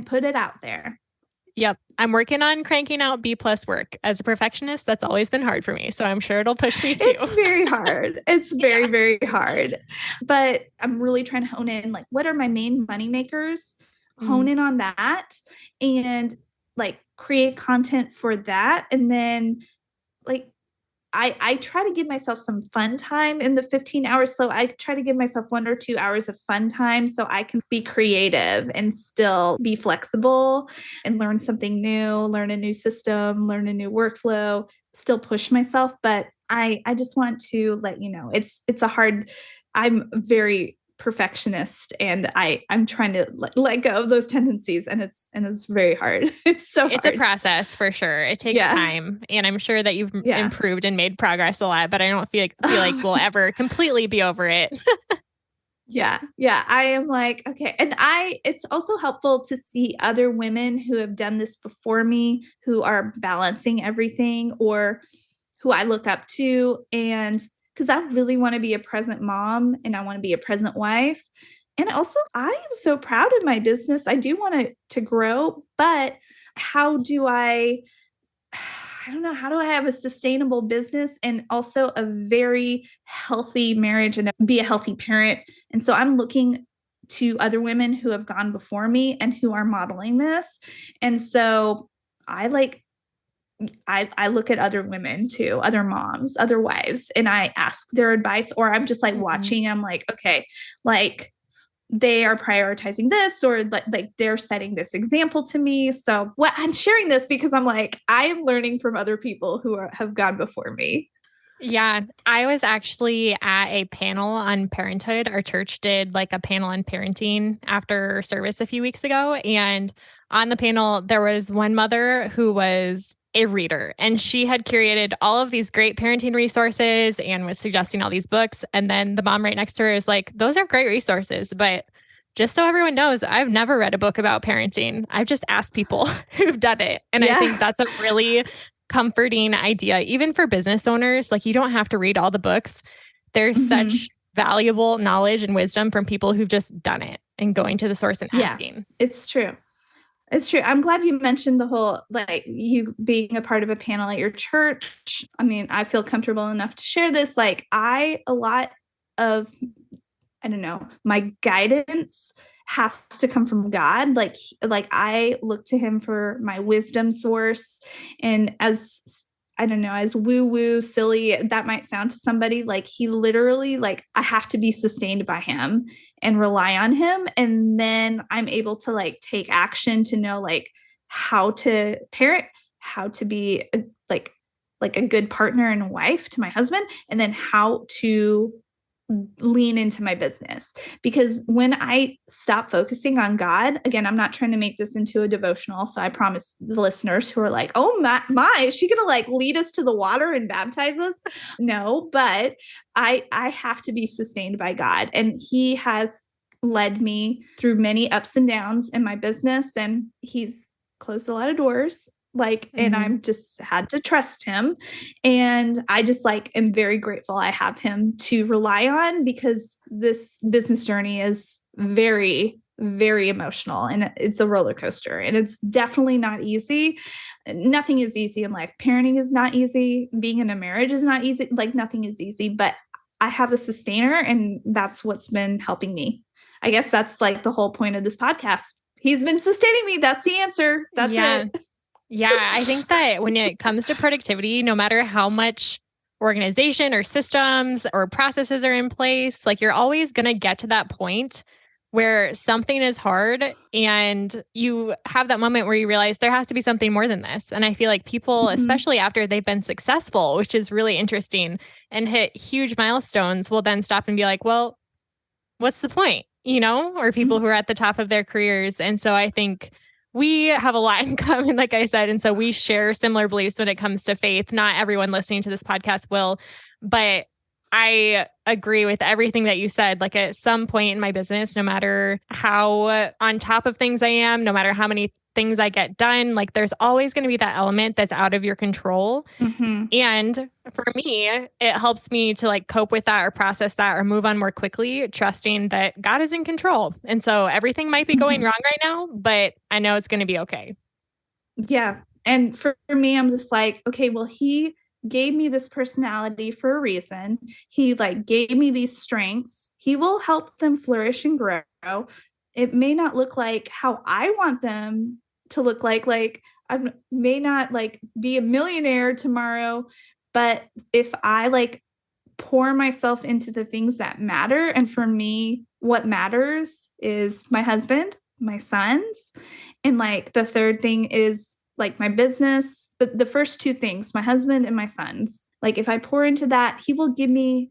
put it out there. Yep. I'm working on cranking out B plus work. As a perfectionist, that's always been hard for me. So I'm sure it'll push me too. It's very hard. It's very, very hard. But I'm really trying to hone in, like, what are my main money makers? Hone in on that and like create content for that. And then like I try to give myself some fun time in the 15 hours. So I try to give myself 1 or 2 hours of fun time so I can be creative and still be flexible and learn something new, learn a new system, learn a new workflow, still push myself. But I just want to let you know, it's a hard, I'm very perfectionist and I'm trying to let go of those tendencies, and it's very hard. It's so it's hard. a process for sure. It takes time, and I'm sure that you've improved and made progress a lot, but I don't feel like we'll ever completely be over it. Yeah. I am like, okay. And it's also helpful to see other women who have done this before me, who are balancing everything, or who I look up to. And because I really want to be a present mom and I want to be a present wife. And also, I am so proud of my business. I do want it to grow, but how do I don't know, how do I have a sustainable business and also a very healthy marriage and be a healthy parent? And so I'm looking to other women who have gone before me and who are modeling this. And so I look at other women too, other moms, other wives, and I ask their advice, or I'm just like watching. I'm like, okay, like they are prioritizing this, or like they're setting this example to me. So what I'm sharing this because I'm like, I am learning from other people who have gone before me. Yeah, I was actually at a panel on parenthood. Our church did like a panel on parenting after service a few weeks ago. And on the panel, there was one mother who was a reader, and she had curated all of these great parenting resources and was suggesting all these books. And then the mom right next to her is like, those are great resources, but just so everyone knows, I've never read a book about parenting. I've just asked people who've done it. And I think that's a really comforting idea, even for business owners. Like, you don't have to read all the books. There's such valuable knowledge and wisdom from people who've just done it and going to the source and asking. It's true. It's true. I'm glad you mentioned the whole, like, you being a part of a panel at your church. I mean, I feel comfortable enough to share this. Like, a lot of, I don't know, my guidance has to come from God. Like I look to him for my wisdom source. And as, I don't know, as woo-woo silly that might sound to somebody, like he literally, like, I have to be sustained by him and rely on him. And then I'm able to like take action to know like how to parent, how to be like a good partner and wife to my husband, and then how to lean into my business. Because when I stop focusing on God, again, I'm not trying to make this into a devotional. So I promise the listeners who are like, oh my, is she going to like lead us to the water and baptize us? No, but I have to be sustained by God. And he has led me through many ups and downs in my business, and he's closed a lot of doors. And I'm just had to trust him. And I just like am very grateful I have him to rely on, because this business journey is very, very emotional, and it's a roller coaster, and it's definitely not easy. Nothing is easy in life. Parenting is not easy. Being in a marriage is not easy. Like, nothing is easy, but I have a sustainer, and that's what's been helping me. I guess that's like the whole point of this podcast. He's been sustaining me. That's the answer. That's it. Yeah, I think that when it comes to productivity, no matter how much organization or systems or processes are in place, like, you're always going to get to that point where something is hard and you have that moment where you realize there has to be something more than this. And I feel like people, especially after they've been successful, which is really interesting, and hit huge milestones, will then stop and be like, well, what's the point? Or people who are at the top of their careers. And so I think we have a lot in common, like I said. And so we share similar beliefs when it comes to faith. Not everyone listening to this podcast will, but I agree with everything that you said. Like at some point in my business, no matter how on top of things I am, no matter how many things I get done, like there's always going to be that element that's out of your control. Mm-hmm. And for me, it helps me to like cope with that or process that or move on more quickly, trusting that God is in control. And so everything might be going Mm-hmm. wrong right now, but I know it's going to be okay. Yeah. And for me, I'm just like, okay, well, he gave me this personality for a reason. He like gave me these strengths. He will help them flourish and grow. It may not look like how I want them to look like I may not like be a millionaire tomorrow, but if I like pour myself into the things that matter, and for me, what matters is my husband, my sons, and like the third thing is like my business. But the first two things, my husband and my sons, like if I pour into that, he will give me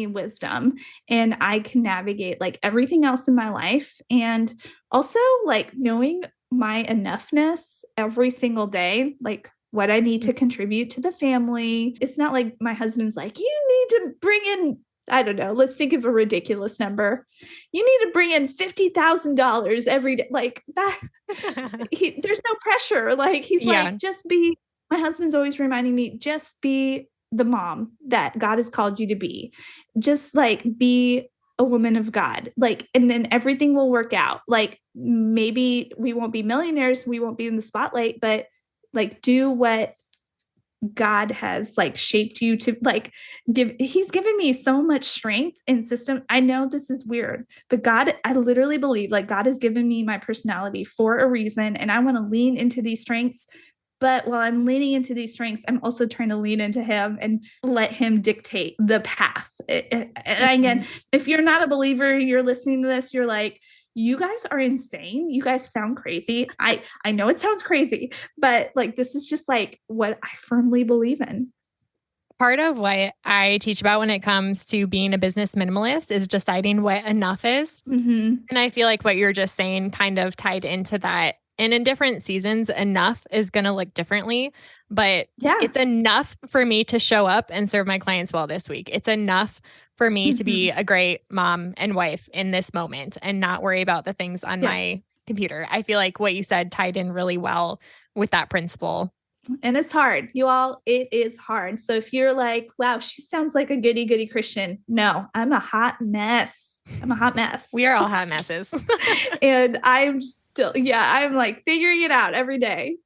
wisdom, and I can navigate like everything else in my life. And also like knowing my enoughness every single day, like what I need to contribute to the family. It's not like my husband's like, you need to bring in, I don't know, let's think of a ridiculous number. You need to bring in $50,000 every day. Like that, there's no pressure. Like he's Yeah. like, just be, my husband's always reminding me, just be the mom that God has called you to be. Just like be a woman of God. Like, and then everything will work out. Like maybe we won't be millionaires, we won't be in the spotlight, but like do what God has like shaped you to like he's given me so much strength and system. I know this is weird, but God, I literally believe like God has given me my personality for a reason, and I want to lean into these strengths. But while I'm leaning into these strengths, I'm also trying to lean into him and let him dictate the path. And again, if you're not a believer, you're listening to this, you're like, you guys are insane. You guys sound crazy. I know it sounds crazy, but like this is just like what I firmly believe in. Part of what I teach about when it comes to being a business minimalist is deciding what enough is. Mm-hmm. And I feel like what you're just saying kind of tied into that. And in different seasons, enough is going to look differently, but Yeah. it's enough for me to show up and serve my clients well this week. It's enough for me to Mm-hmm. be a great mom and wife in this moment and not worry about the things on Yeah. my computer. I feel like what you said tied in really well with that principle. And it's hard, you all. It is hard. So if you're like, wow, she sounds like a goody goody Christian. No, I'm a hot mess. I'm a hot mess. We are all hot messes. And I'm still, yeah, I'm like figuring it out every day.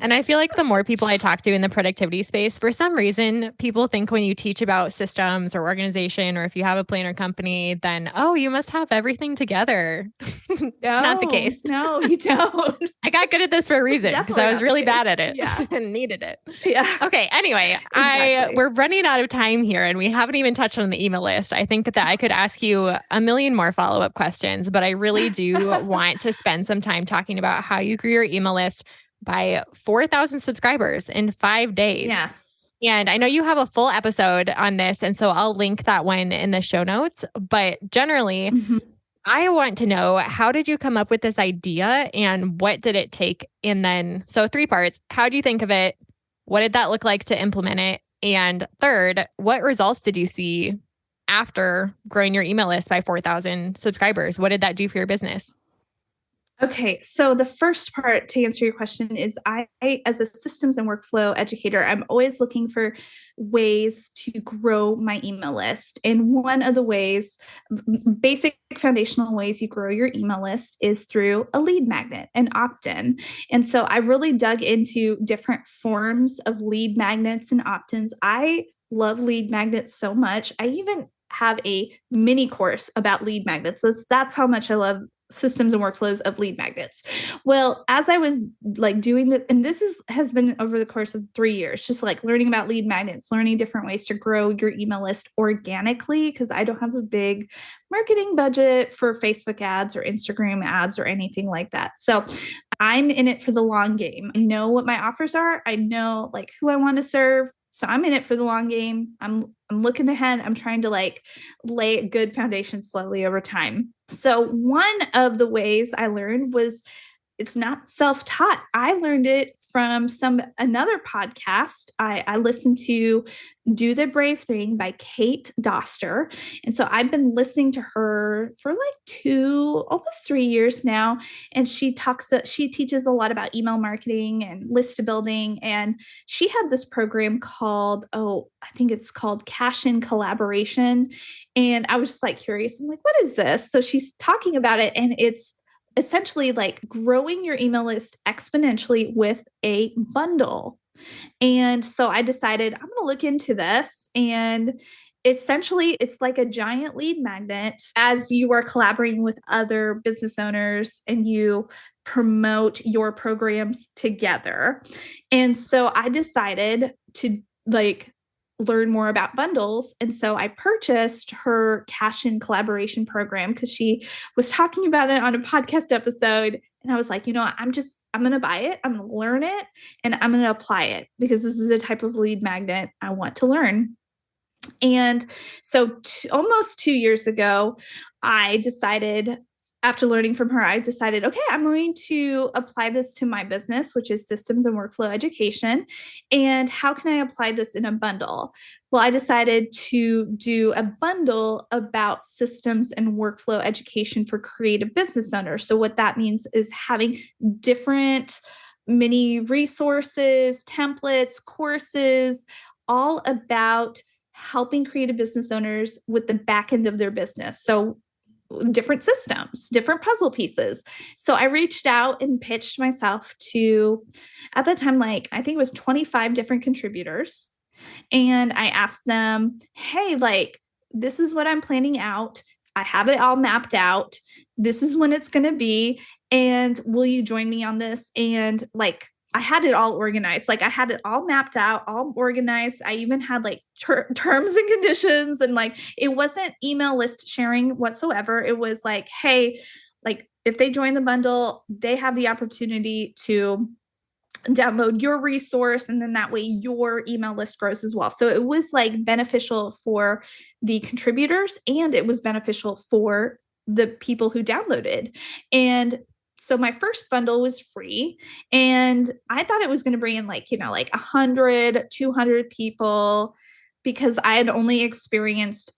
And I feel like the more people I talk to in the productivity space, for some reason, people think when you teach about systems or organization, or if you have a planner company, then, oh, you must have everything together. It's not the case. No, you don't. I got good at this for a reason because I was really bad at it and needed it. Yeah. Okay. Anyway, Exactly. we're running out of time here and we haven't even touched on the email list. I think that I could ask you a million more follow-up questions, but I really do want to spend some time talking about how you grew your email list by 4,000 subscribers in 5 days. Yes. And I know you have a full episode on this, and so I'll link that one in the show notes. But generally, I want to know, how did you come up with this idea and what did it take? And then, so 3 parts. How do you think of it? What did that look like to implement it? And third, what results did you see after growing your email list by 4,000 subscribers? What did that do for your business? Okay, so the first part to answer your question is I, as a systems and workflow educator, I'm always looking for ways to grow my email list. And one of the ways, basic foundational ways you grow your email list is through a lead magnet, an opt-in. And so I really dug into different forms of lead magnets and opt-ins. I love lead magnets so much. I even have a mini course about lead magnets. That's how much I love systems and workflows of lead magnets. Well, as I was like doing that, and has been over the course of 3 years, just like learning about lead magnets, learning different ways to grow your email list organically, because I don't have a big marketing budget for Facebook ads or Instagram ads or anything like that. So I'm in it for the long game. I know what my offers are. I know like who I want to serve. So I'm in it for the long game. I'm looking ahead. I'm trying to like lay a good foundation slowly over time. So one of the ways I learned was, it's not self-taught. I learned it from another podcast. I listened to Do the Brave Thing by Kate Doster. And so I've been listening to her for like almost 3 years now. And she teaches a lot about email marketing and list building. And she had this program called, I think it's called Cash in Collaboration. And I was just like curious. I'm like, what is this? So she's talking about it, and it's essentially like growing your email list exponentially with a bundle. And so I decided I'm going to look into this. And essentially, it's like a giant lead magnet as you are collaborating with other business owners and you promote your programs together. And so I decided to learn more about bundles. And so I purchased her Cash in Collaboration program because she was talking about it on a podcast episode. And I was like, I'm going to buy it. I'm going to learn it, and I'm going to apply it because this is a type of lead magnet I want to learn. And so almost 2 years ago, after learning from her, I decided, okay, I'm going to apply this to my business, which is systems and workflow education. And how can I apply this in a bundle? Well, I decided to do a bundle about systems and workflow education for creative business owners. So what that means is having different mini resources, templates, courses, all about helping creative business owners with the back end of their business. So different systems, different puzzle pieces. So I reached out and pitched myself to, at the time, I think it was 25 different contributors. And I asked them, hey, this is what I'm planning out. I have it all mapped out. This is when it's going to be. And will you join me on this? And I had it all organized. I had it all mapped out, all organized. I even had terms and conditions, and it wasn't email list sharing whatsoever. It was hey, if they join the bundle, they have the opportunity to download your resource, and then that way your email list grows as well. So it was beneficial for the contributors, and it was beneficial for the people who downloaded. And so my first bundle was free, and I thought it was going to bring in 100, 200 people, because I had only experienced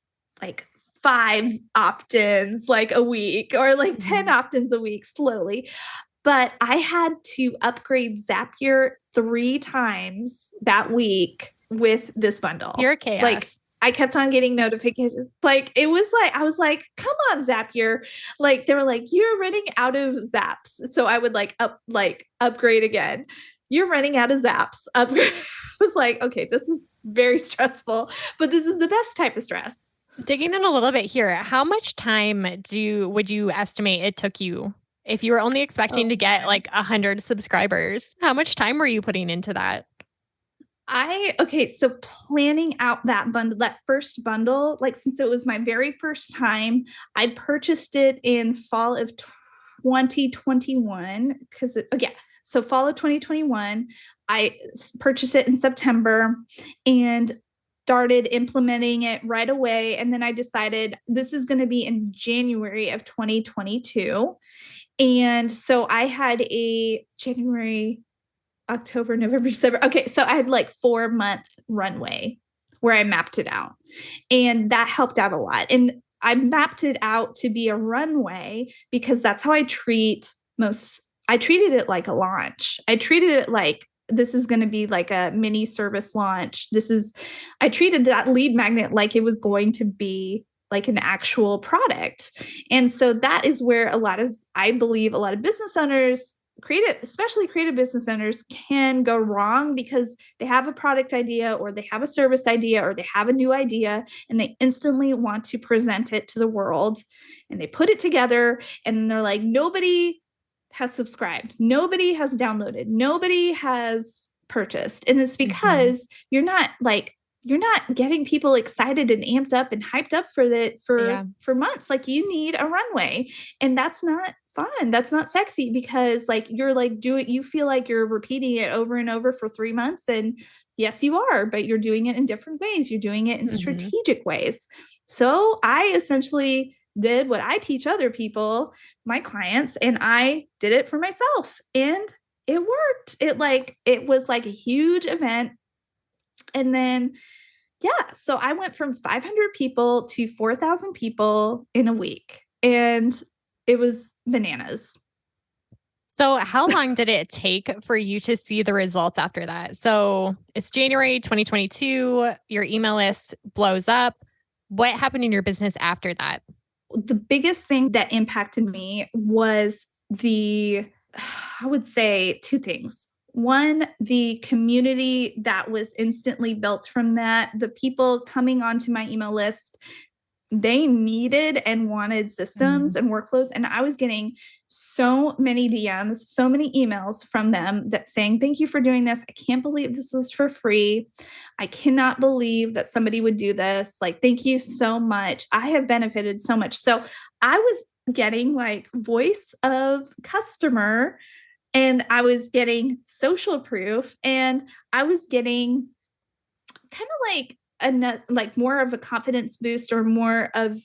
5 opt-ins a week, or 10 opt-ins a week slowly. But I had to upgrade Zapier 3 times that week with this bundle. Pure chaos. I kept on getting notifications. It was I was like, come on, Zapier. They were like, you're running out of zaps. So I would upgrade again. You're running out of zaps. Upgrade. I was like, okay, this is very stressful, but this is the best type of stress. Digging in a little bit here, how much time would you estimate it took you if you were only expecting to get 100 subscribers? How much time were you putting into that? So planning out that bundle, that first bundle, since it was my very first time, I purchased it in fall of 2021 so fall of 2021, I purchased it in September and started implementing it right away. And then I decided this is going to be in January of 2022. And so I had a January, October, November, December. Okay. So I had 4-month runway where I mapped it out, and that helped out a lot. And I mapped it out to be a runway because that's how I treated it like a launch. I treated it like this is going to be a mini service launch. I treated that lead magnet like it was going to be an actual product. And so that is where I believe a lot of business owners, especially creative business owners, can go wrong, because they have a product idea, or they have a service idea, or they have a new idea, and they instantly want to present it to the world, and they put it together, and they're like, nobody has subscribed, nobody has downloaded, nobody has purchased. And it's because you're not getting people excited and amped up and hyped up for months. You need a runway, and that's not fun. That's not sexy, because you feel like you're repeating it over and over for 3 months. And yes, you are, but you're doing it in different ways. You're doing it in strategic ways. So I essentially did what I teach other people, my clients, and I did it for myself. And it worked. It was like a huge event. And then, yeah, so I went from 500 people to 4,000 people in a week. And it was bananas. So, how long did it take for you to see the results after that? So, it's January 2022, your email list blows up. What happened in your business after that? The biggest thing that impacted me was I would say two things. One, the community that was instantly built from that, the people coming onto my email list, they needed and wanted systems and workflows. And I was getting so many DMs, so many emails from them that saying, thank you for doing this. I can't believe this was for free. I cannot believe that somebody would do this. Like, thank you so much. I have benefited so much. So I was getting like voice of customer, and I was getting social proof, and I was getting kind of like more of a confidence boost, or more of,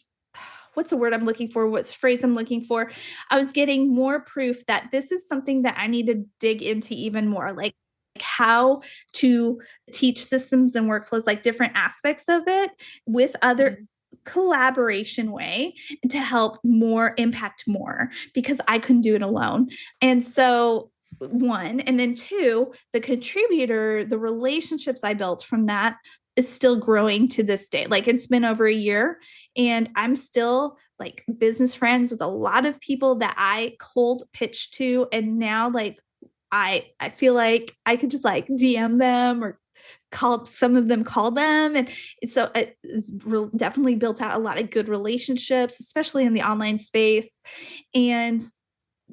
what's the word I'm looking for? What's phrase I'm looking for? I was getting more proof that this is something that I need to dig into even more, like how to teach systems and workflows, like different aspects of it with other collaboration way to help more impact more, because I couldn't do it alone. And so one, and then two, the contributor, the relationships I built from that is still growing to this day. Like, it's been over a year, and I'm still like business friends with a lot of people that I cold pitched to. And now like I feel like I could just like DM them, or some of them call them. And so it's definitely built out a lot of good relationships, especially in the online space. And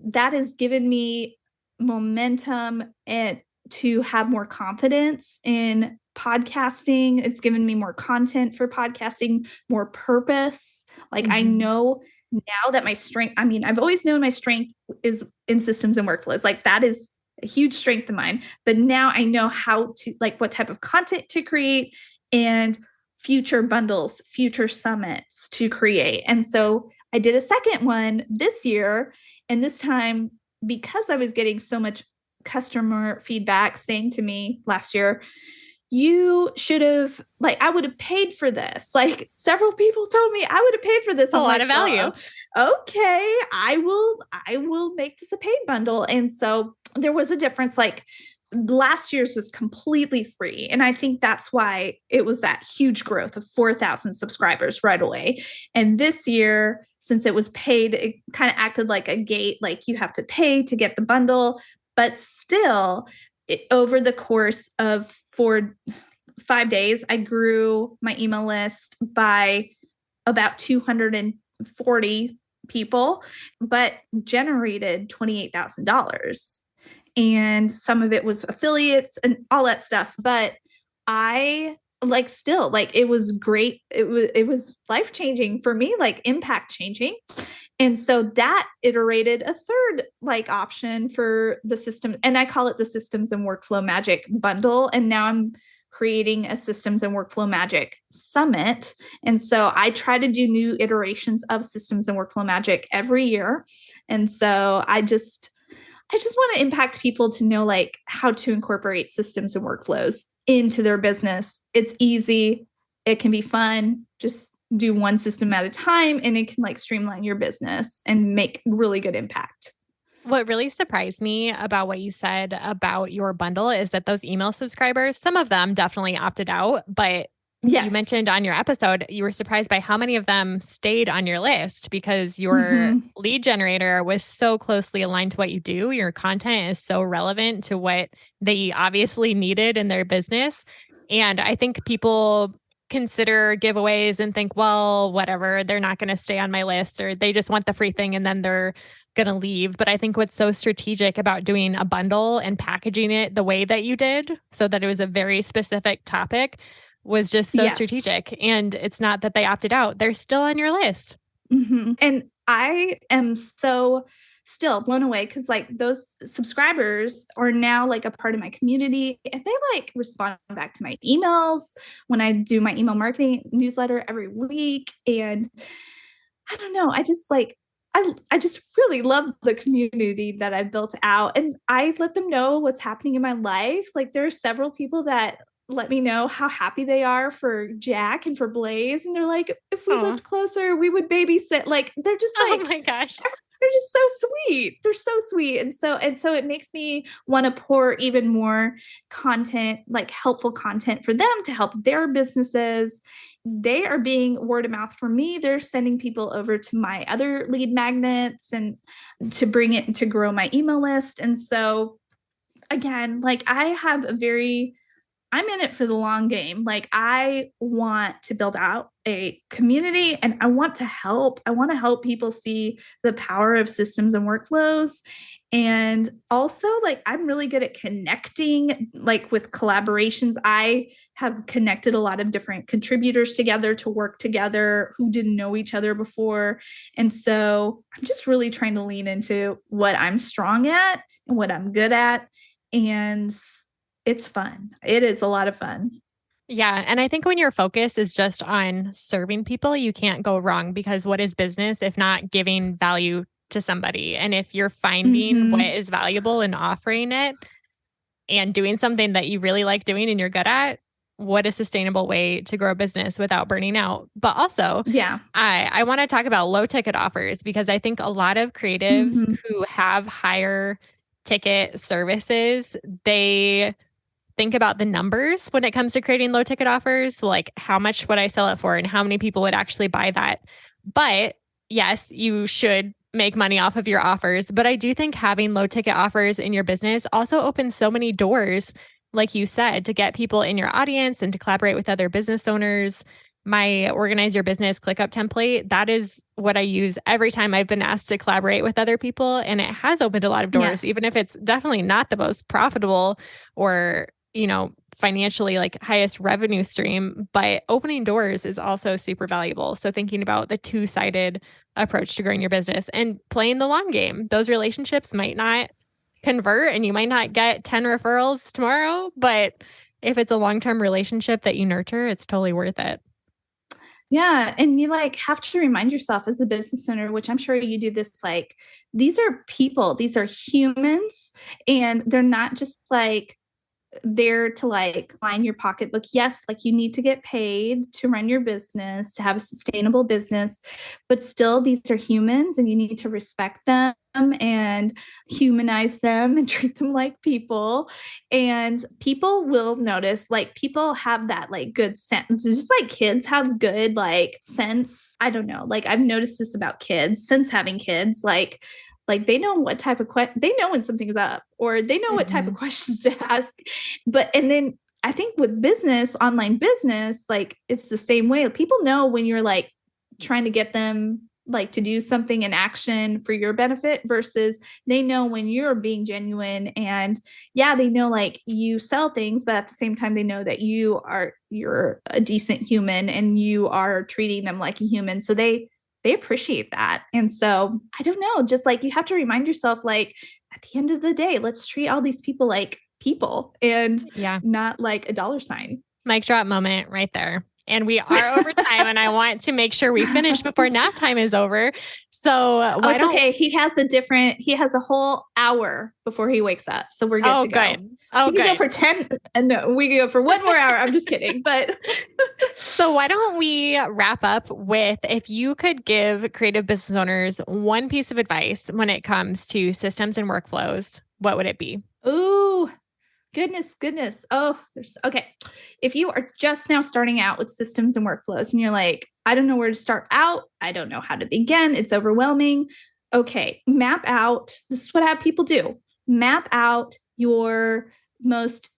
that has given me momentum and to have more confidence in podcasting. It's given me more content for podcasting, more purpose. Like, I know now that my strength, I mean, I've always known my strength is in systems and workflows. Like, that is a huge strength of mine. But now I know how to, like, what type of content to create, and future bundles, future summits to create. And so I did a second one this year. And this time, because I was getting so much customer feedback saying to me last year, you should have, like, I would have paid for this. Like, several people told me I would have paid for this. A lot of value. Okay, I will make this a paid bundle. And so there was a difference. Like, last year's was completely free. And I think that's why it was that huge growth of 4,000 subscribers right away. And this year, since it was paid, it kind of acted like a gate, like you have to pay to get the bundle. But still, over the course of 5 days, I grew my email list by about 240 people, but generated $28,000. And some of it was affiliates and all that stuff. But I still, like, it was great. It was life-changing for me, like impact changing. And so that iterated a third like option for the system. And I call it the Systems and Workflow Magic bundle. And now I'm creating a Systems and Workflow Magic summit. And so I try to do new iterations of Systems and Workflow Magic every year. And so I just want to impact people to know like how to incorporate systems and workflows into their business. It's easy. It can be fun. Just do one system at a time, and it can like streamline your business and make really good impact. What really surprised me about what you said about your bundle is that those email subscribers, some of them definitely opted out, but yes, you mentioned on your episode, you were surprised by how many of them stayed on your list because your lead generator was so closely aligned to what you do. Your content is so relevant to what they obviously needed in their business. And I think people consider giveaways and think, well, whatever, they're not going to stay on my list, or they just want the free thing and then they're going to leave. But I think what's so strategic about doing a bundle and packaging it the way that you did, so that it was a very specific topic, was just so strategic. And it's not that they opted out. They're still on your list. And I am so still blown away because like those subscribers are now like a part of my community, and they like respond back to my emails when I do my email marketing newsletter every week. And I don't know, I just like, I just really love the community that I've built out, and I let them know what's happening in my life. Like there are several people that let me know how happy they are for Jack and for Blaze, and they're like, if we Oh, lived closer, we would babysit. Like they're just oh like my gosh. they're just so sweet. They're so sweet. And so it makes me want to pour even more content, like helpful content for them to help their businesses. They are being word of mouth for me. They're sending people over to my other lead magnets and to bring it to grow my email list. And so again, like I'm in it for the long game. Like I want to build out a community and I want to help. I want to help people see the power of systems and workflows. And also like I'm really good at connecting like with collaborations. I have connected a lot of different contributors together to work together who didn't know each other before. And so I'm just really trying to lean into what I'm strong at and what I'm good at. And it's fun. It is a lot of fun. Yeah. And I think when your focus is just on serving people, you can't go wrong because what is business if not giving value to somebody? And if you're finding what Mm-hmm. is valuable and offering it and doing something that you really like doing and you're good at, what a sustainable way to grow a business without burning out. But also, Yeah. I want to talk about low ticket offers because I think a lot of creatives Mm-hmm. who have higher ticket services, they think about the numbers when it comes to creating low ticket offers, like how much would I sell it for and how many people would actually buy that. But yes, you should make money off of your offers. But I do think having low ticket offers in your business also opens so many doors, like you said, to get people in your audience and to collaborate with other business owners. My organize your business ClickUp template, that is what I use every time I've been asked to collaborate with other people. And it has opened a lot of doors, Yes. even if it's definitely not the most profitable or financially like highest revenue stream, but opening doors is also super valuable. So thinking about the two-sided approach to growing your business and playing the long game. Those relationships might not convert and you might not get 10 referrals tomorrow, but if it's a long-term relationship that you nurture, it's totally worth it. Yeah. And you like have to remind yourself as a business owner, which I'm sure you do this, like, these are people, these are humans, and they're not just like there to like line your pocketbook. Yes, like you need to get paid to run your business, to have a sustainable business, but still these are humans and you need to respect them and humanize them and treat them like people. And people will notice, like people have that like good sense, just like kids have good like sense. I don't know, like I've noticed this about kids since having kids, like they know what type of they know when something's up or they know what type of Mhm. questions to ask. But and then I think with business, online business, like it's the same way. People know when you're like trying to get them like to do something in action for your benefit versus they know when you're being genuine. And yeah, they know like you sell things, but at the same time they know that you're a decent human and you are treating them like a human, so they appreciate that. And so I don't know, just like you have to remind yourself, like at the end of the day, let's treat all these people like people and Yeah. not like a dollar sign. Mic drop moment right there. And we are over time, and I want to make sure we finish before nap time is over. So Oh, why it's don't okay. He has a whole hour before he wakes up. So we're good Oh, to go. good. Oh, We can go good. for 10. No, we can go for one more hour. I'm just kidding. But So, why don't we wrap up with if you could give creative business owners one piece of advice when it comes to systems and workflows, what would it be? ooh, goodness. Oh, there's okay. If you are just now starting out with systems and workflows and you're like, I don't know where to start out, I don't know how to begin, it's overwhelming. Okay, map out. This is what I have people do. Map out your most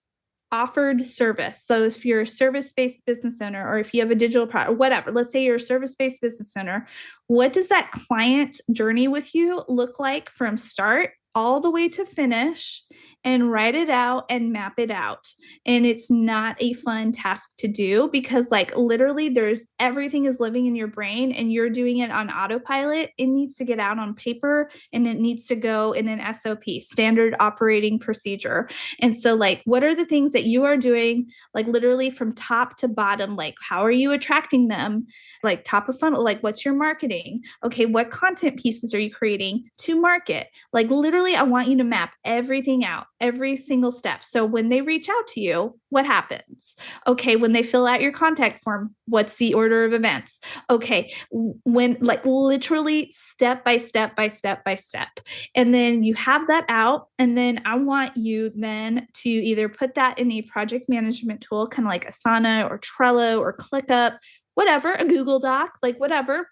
offered service. So if you're a service-based business owner or if you have a digital product or whatever, let's say you're a service-based business owner, what does that client journey with you look like from start all the way to finish? and write it out and map it out. And it's not a fun task to do because like literally everything is living in your brain and you're doing it on autopilot. It needs to get out on paper and it needs to go in an SOP, standard operating procedure. And so like, what are the things that you are doing, like literally from top to bottom? Like, how are you attracting them? Like top of funnel, like what's your marketing? Okay, what content pieces are you creating to market? Like literally, I want you to map everything out, every single step. So when they reach out to you, what happens? Okay, when they fill out your contact form, what's the order of events? Okay, when like literally step by step by step by step. And then you have that out. And then I want you then to either put that in a project management tool, kind of like Asana or Trello or ClickUp, whatever, a Google Doc, like whatever.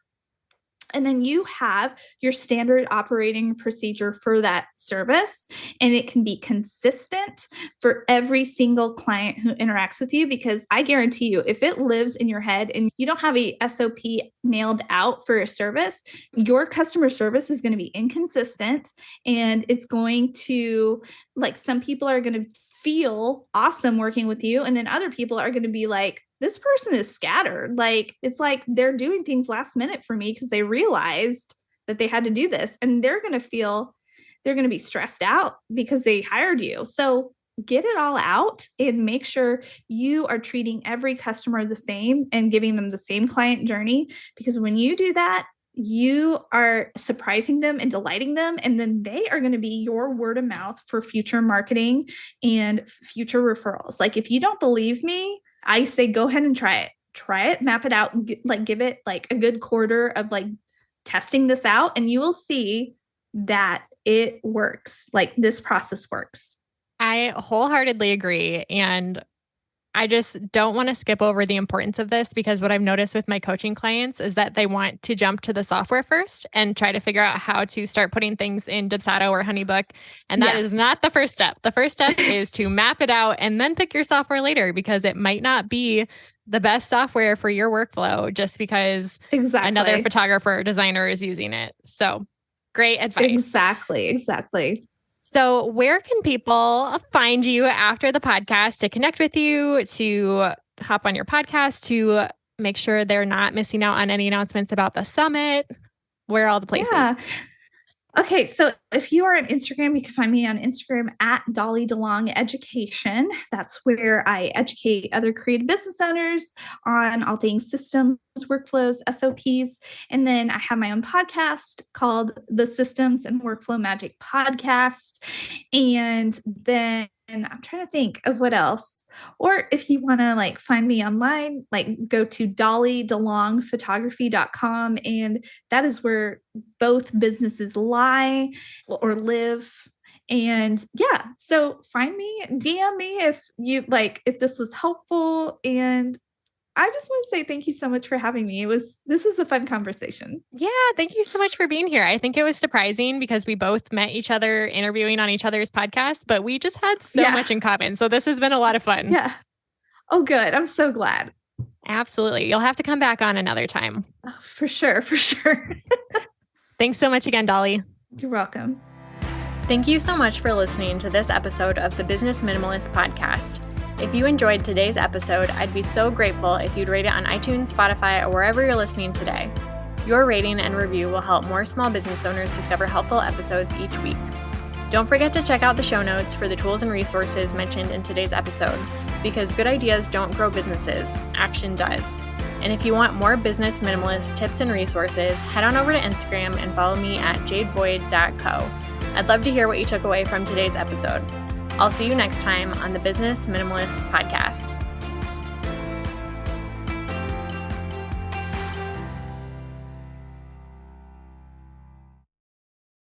And then you have your standard operating procedure for that service. And it can be consistent for every single client who interacts with you, because I guarantee you, if it lives in your head and you don't have a SOP nailed out for a service, your customer service is going to be inconsistent. And it's going to, like, some people are going to feel awesome working with you. And then other people are going to be like, this person is scattered. Like, it's like they're doing things last minute for me because they realized that they had to do this. And they're going to be stressed out because they hired you. So get it all out and make sure you are treating every customer the same and giving them the same client journey. Because when you do that, you are surprising them and delighting them. And then they are going to be your word of mouth for future marketing and future referrals. Like, if you don't believe me, I say, go ahead and try it, map it out, give it like a good quarter of like testing this out. And you will see that it works. Like, this process works. I wholeheartedly agree. And I just don't want to skip over the importance of this, because what I've noticed with my coaching clients is that they want to jump to the software first and try to figure out how to start putting things in Dubsado or Honeybook. And that is not the first step. The first step is to map it out and then pick your software later, because it might not be the best software for your workflow just because another photographer or designer is using it. So great advice. Exactly. So where can people find you after the podcast to connect with you, to hop on your podcast, to make sure they're not missing out on any announcements about the summit? Where are all the places? Yeah. Okay, so if you are on Instagram, you can find me on Instagram at Dolly DeLong Education. That's where I educate other creative business owners on all things systems, workflows, SOPs. And then I have my own podcast called the Systems and Workflow Magic Podcast. And then I'm trying to think of what else. Or if you want to like find me online, like go to dollydelongphotography.com. And that is where both businesses lie or live. And yeah, so find me, DM me if if this was helpful. And I just want to say thank you so much for having me. This was a fun conversation. Yeah, thank you so much for being here. I think it was surprising because we both met each other interviewing on each other's podcasts, but we just had so much in common. So this has been a lot of fun. Yeah. Oh, good. I'm so glad. Absolutely. You'll have to come back on another time. Oh, for sure. Thanks so much again, Dolly. You're welcome. Thank you so much for listening to this episode of the Business Minimalist Podcast. If you enjoyed today's episode, I'd be so grateful if you'd rate it on iTunes, Spotify, or wherever you're listening today. Your rating and review will help more small business owners discover helpful episodes each week. Don't forget to check out the show notes for the tools and resources mentioned in today's episode, because good ideas don't grow businesses, action does. And if you want more business minimalist tips and resources, head on over to Instagram and follow me at jadeboyd.co. I'd love to hear what you took away from today's episode. I'll see you next time on the Business Minimalist Podcast.